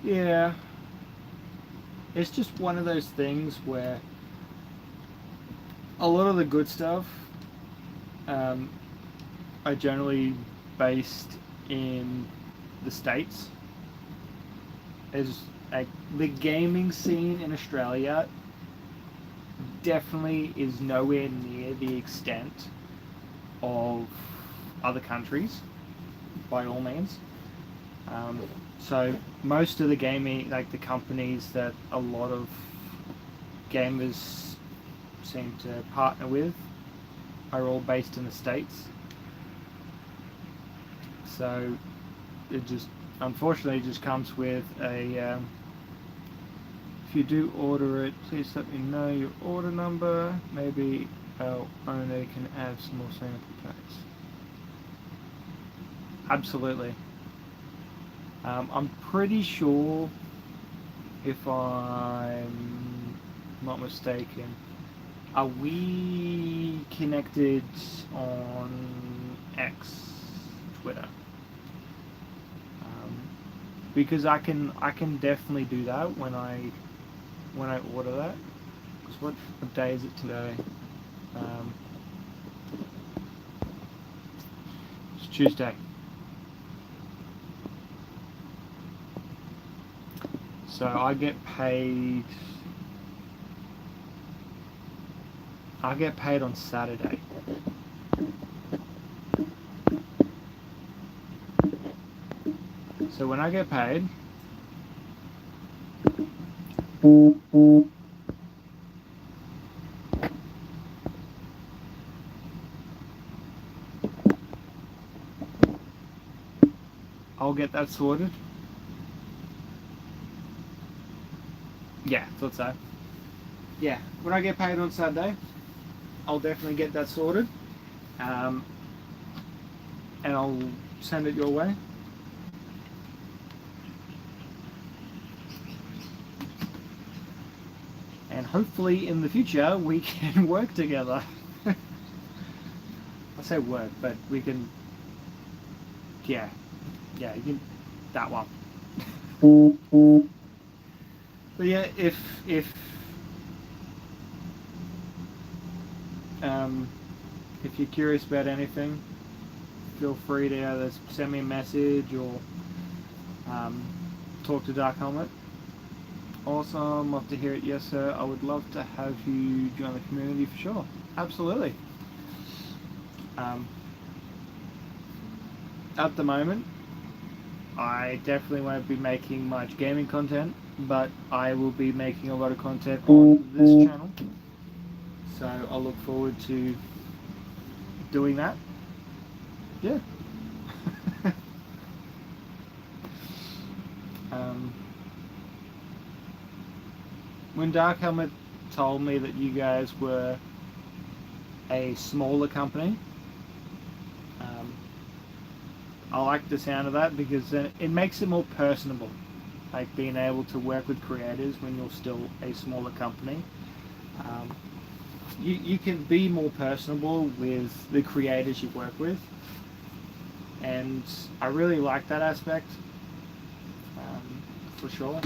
Yeah. It's just one of those things where a lot of the good stuff are generally based in the States. Is like the gaming scene in Australia definitely is nowhere near the extent of other countries, by all means. So most of the gaming, like the companies that a lot of gamers seem to partner with, are all based in the States. So it just, unfortunately, just comes with a if you do order it, please let me know your order number. Maybe our owner can add some more sample packs. Absolutely. I'm pretty sure, if I'm not mistaken, are we connected on X, Twitter? Because I can definitely do that when I order that. Because what day is it today? It's Tuesday. So I get paid I get paid on Saturday. So when I get paid, I'll get that sorted. Yeah, thought so. Yeah, when I get paid on Saturday, I'll definitely get that sorted. And I'll send it your way. And hopefully in the future we can work together. I say work, but we can, yeah, you can, that one. But yeah, if you're curious about anything, feel free to either send me a message or talk to Dark Helmet. Awesome, love to hear it. Yes, sir. I would love to have you join the community for sure. Absolutely. At the moment, I definitely won't be making much gaming content, but I will be making a lot of content on this channel. So I'll look forward to doing that. Yeah. When Dark Helmet told me that you guys were a smaller company, I like the sound of that because then it makes it more personable, like being able to work with creators when you're still a smaller company. You can be more personable with the creators you work with, and I really like that aspect, for sure.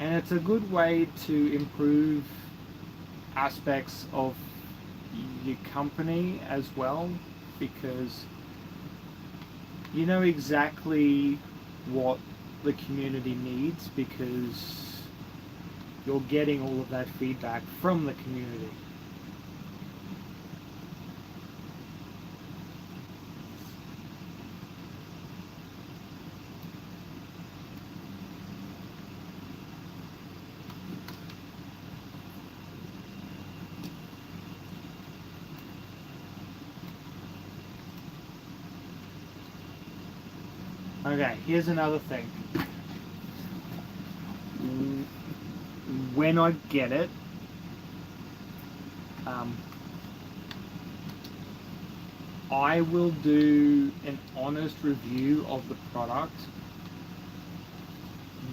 And it's a good way to improve aspects of your company as well, because you know exactly what the community needs because you're getting all of that feedback from the community. Okay, here's another thing. When I get it, I will do an honest review of the product.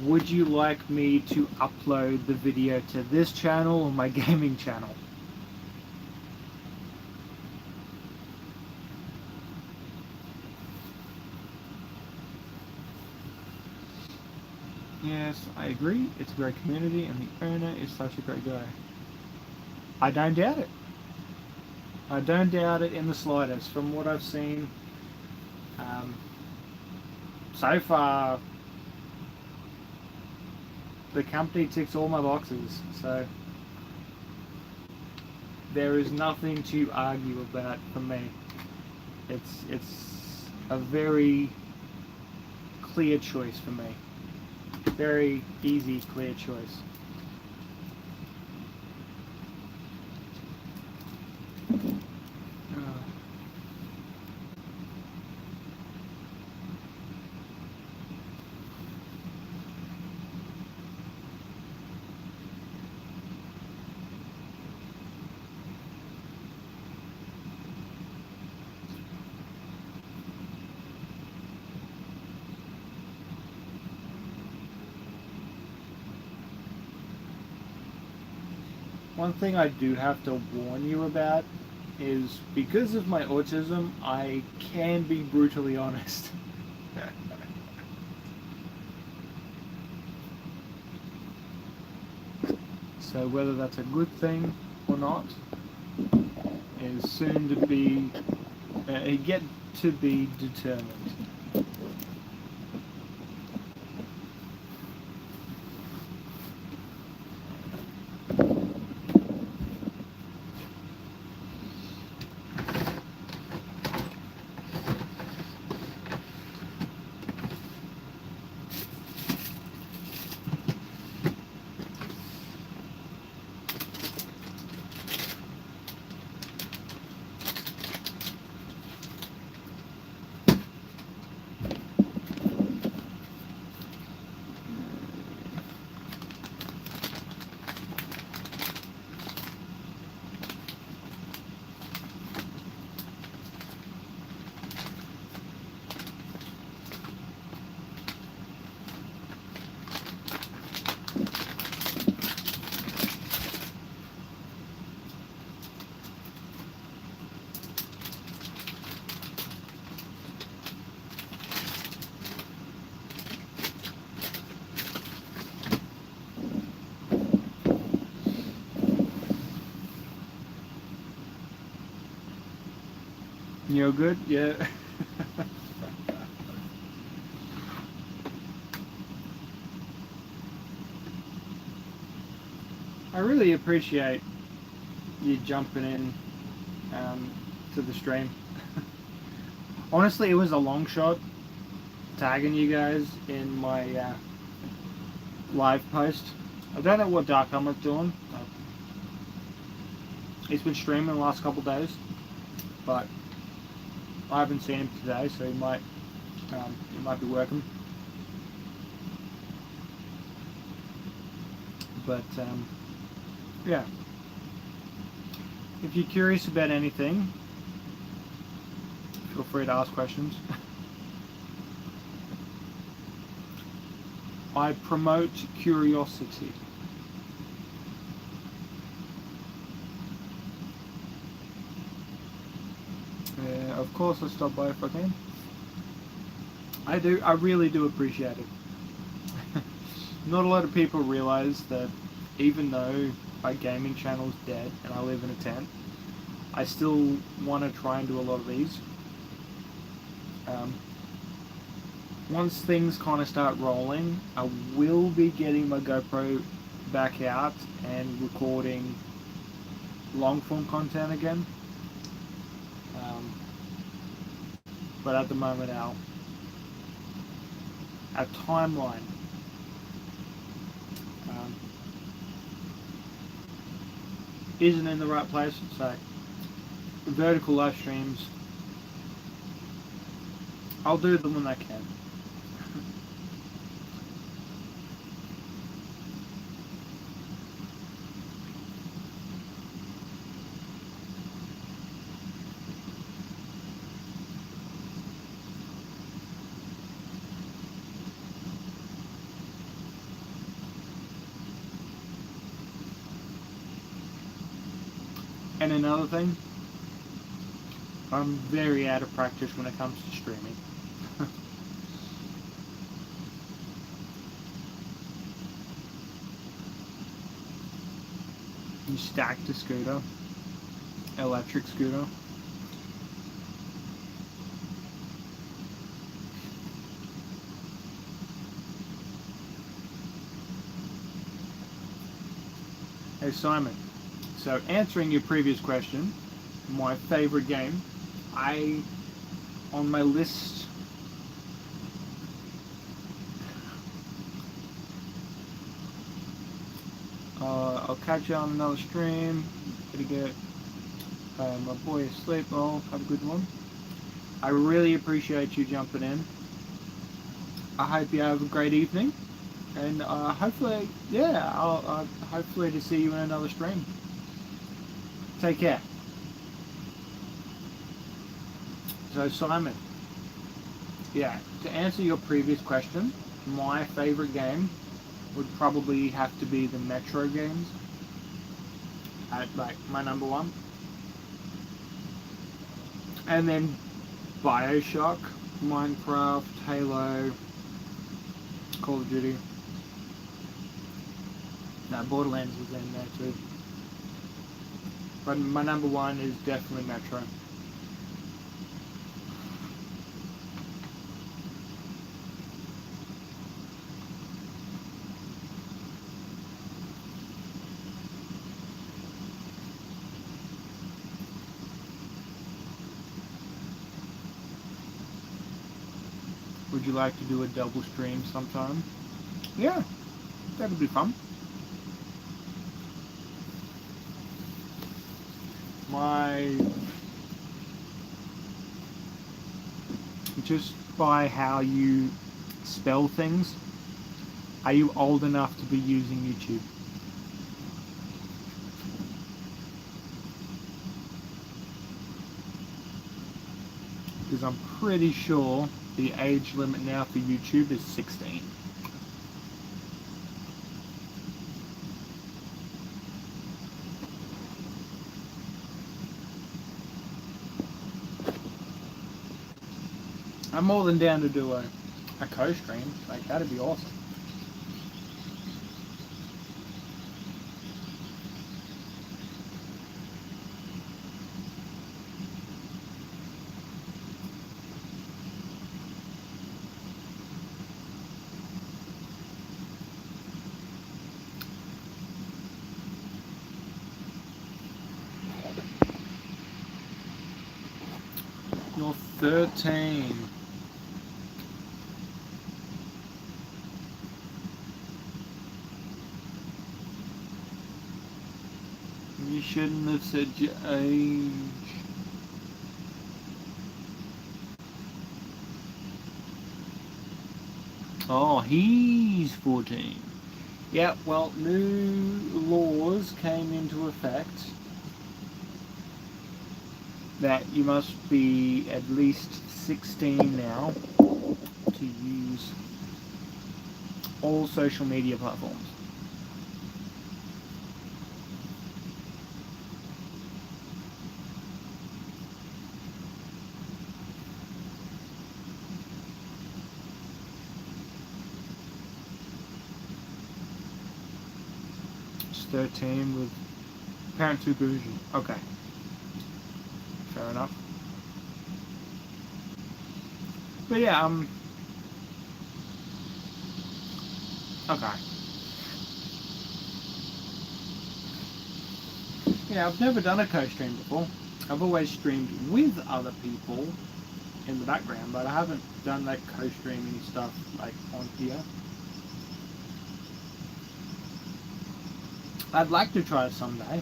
Would you like me to upload the video to this channel or my gaming channel? Yes, I agree. It's a great community and the owner is such a great guy. I don't doubt it. I don't doubt it in the slightest. From what I've seen, so far, the company ticks all my boxes. So there is nothing to argue about for me. It's a very clear choice for me. Very easy, clear choice. One thing I do have to warn you about is because of my autism, I can be brutally honest. So whether that's a good thing or not is soon to be, yet to be determined. You're good? Yeah. I really appreciate you jumping in to the stream. Honestly, it was a long shot tagging you guys in my live post. I don't know what Dark Armor's doing. He's been streaming the last couple of days, but I haven't seen him today, so he might be working. But yeah, if you're curious about anything, feel free to ask questions. I promote curiosity. Of course, I stop by if I can. I do. I really do appreciate it. Not a lot of people realize that even though my gaming channel's dead and I live in a tent, I still want to try and do a lot of these. Once things kind of start rolling, I will be getting my GoPro back out and recording long form content again. But at the moment, our timeline isn't in the right place. So vertical live streams, I'll do them when I can. And another thing, I'm very out of practice when it comes to streaming. You stacked a scooter, electric scooter. Hey Simon, so answering your previous question, my favorite game, on my list, I'll catch you on another stream. Gonna get my boy asleep. Oh, have a good one. I really appreciate you jumping in. I hope you have a great evening, and hopefully, yeah, I'll hopefully to see you in another stream. Take care. So Simon, yeah, to answer your previous question, my favorite game would probably have to be the Metro games. Like my number one. And then Bioshock, Minecraft, Halo, Call of Duty. No, Borderlands is in there too. But my number one is definitely Metro. Would you like to do a double stream sometime? Yeah, that'd be fun. Just by how you spell things, are you old enough to be using YouTube? Because I'm pretty sure the age limit now for YouTube is 16. I'm more than down to do a co-stream. Like, that'd be awesome. You're 13. You shouldn't have said your age. Oh, he's 14. Yeah, well, new laws came into effect that you must be at least 16 now to use all social media platforms. It's 13 with parent supervision. Okay. Fair enough. But yeah, okay. Yeah, I've never done a co-stream before. I've always streamed with other people in the background, but I haven't done that co-streaming stuff like on here. I'd like to try it someday.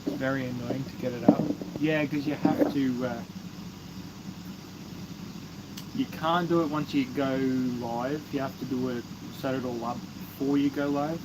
It's very annoying to get it up. Yeah, because you have to, you can't do it once you go live. You have to do it, set it all up before you go live.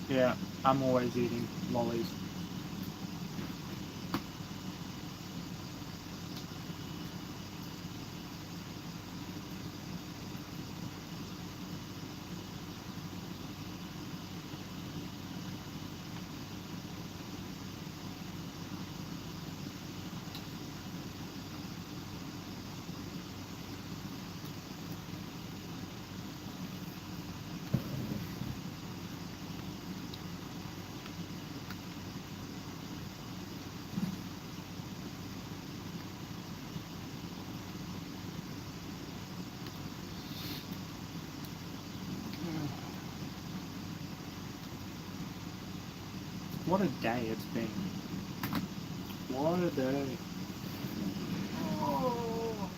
Yeah, I'm always eating lollies. What a day it's been. What a day. Oh.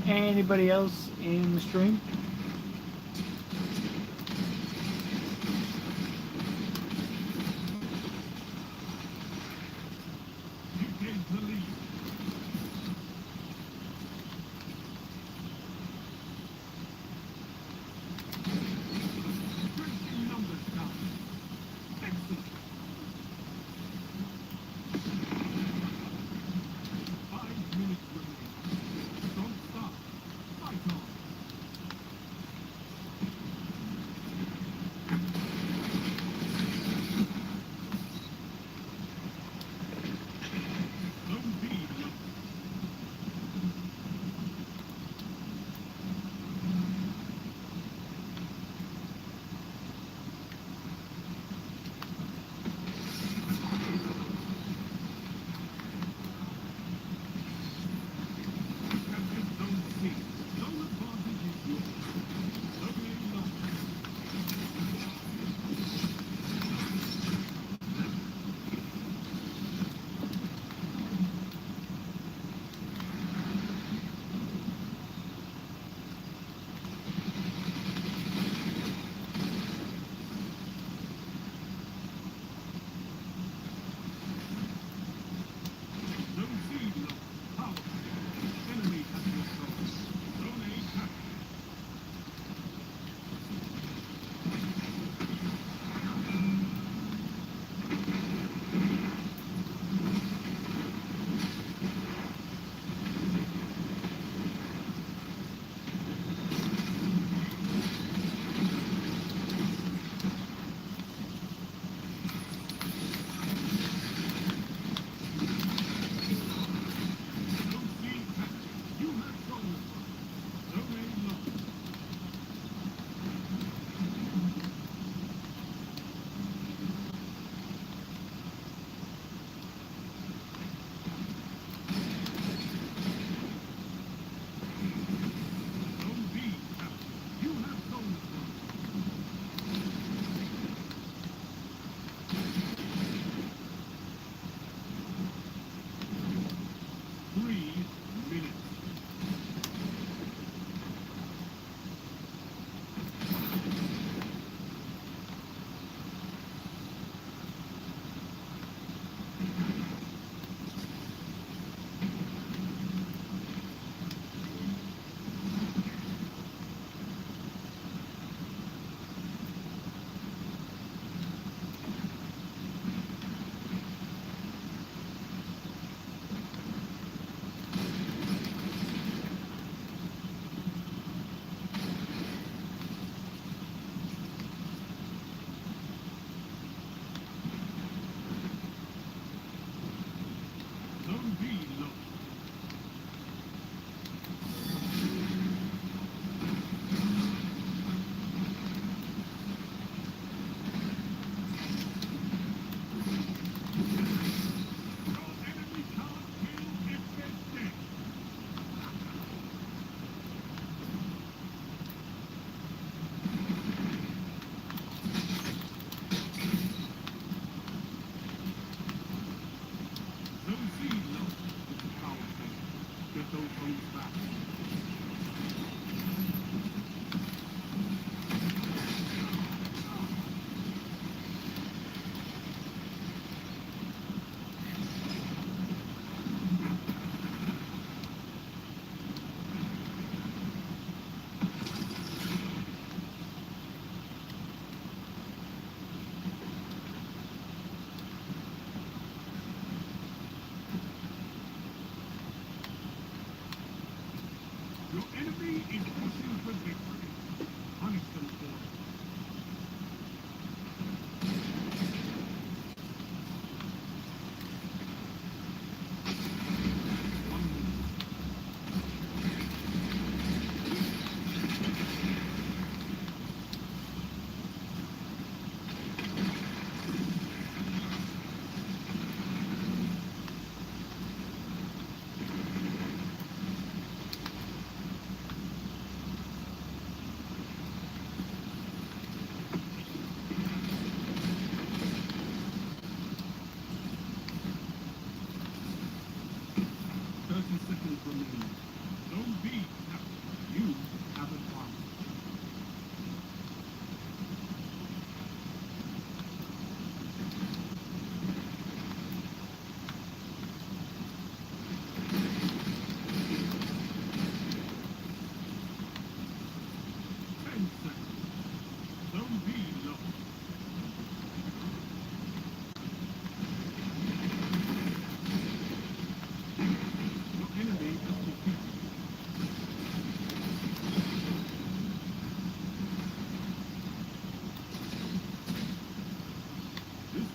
there anybody else in the stream?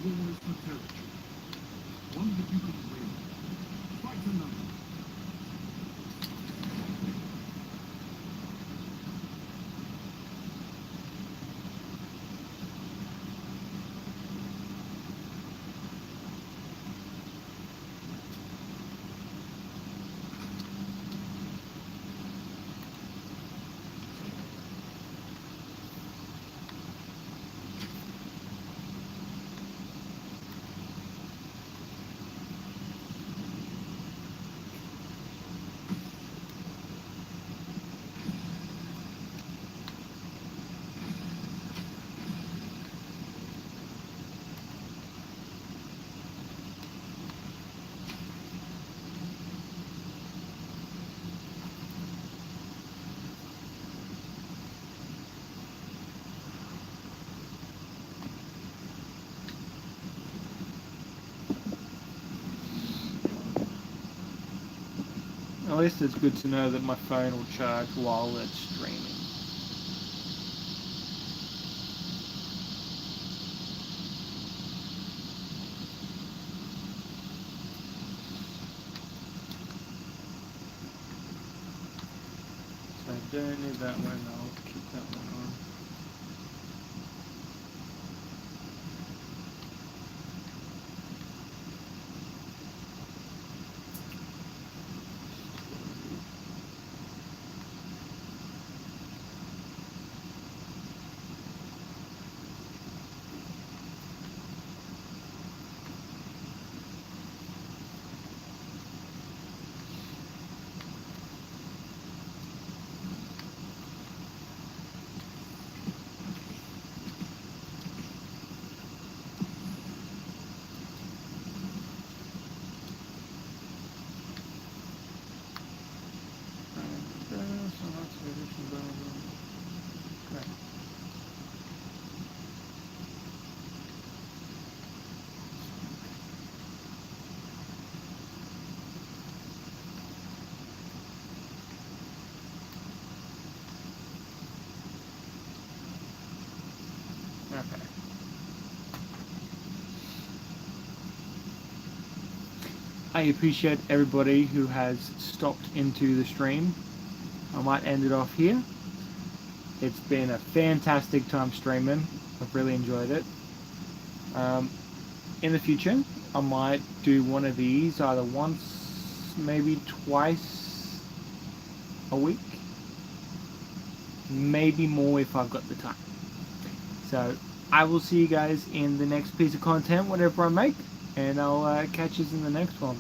Wars for territory. One that you can win. Fight another. At least it's good to know that my phone will charge while it's streaming. So I don't need that one, I'll keep that one on. Okay. Okay. I appreciate everybody who has stopped into the stream. I might end it off here. It's been a fantastic time streaming. I've really enjoyed it. In the future, I might do one of these either once, maybe twice a week. Maybe more if I've got the time. So I will see you guys in the next piece of content, whatever I make, and I'll catch you in the next one.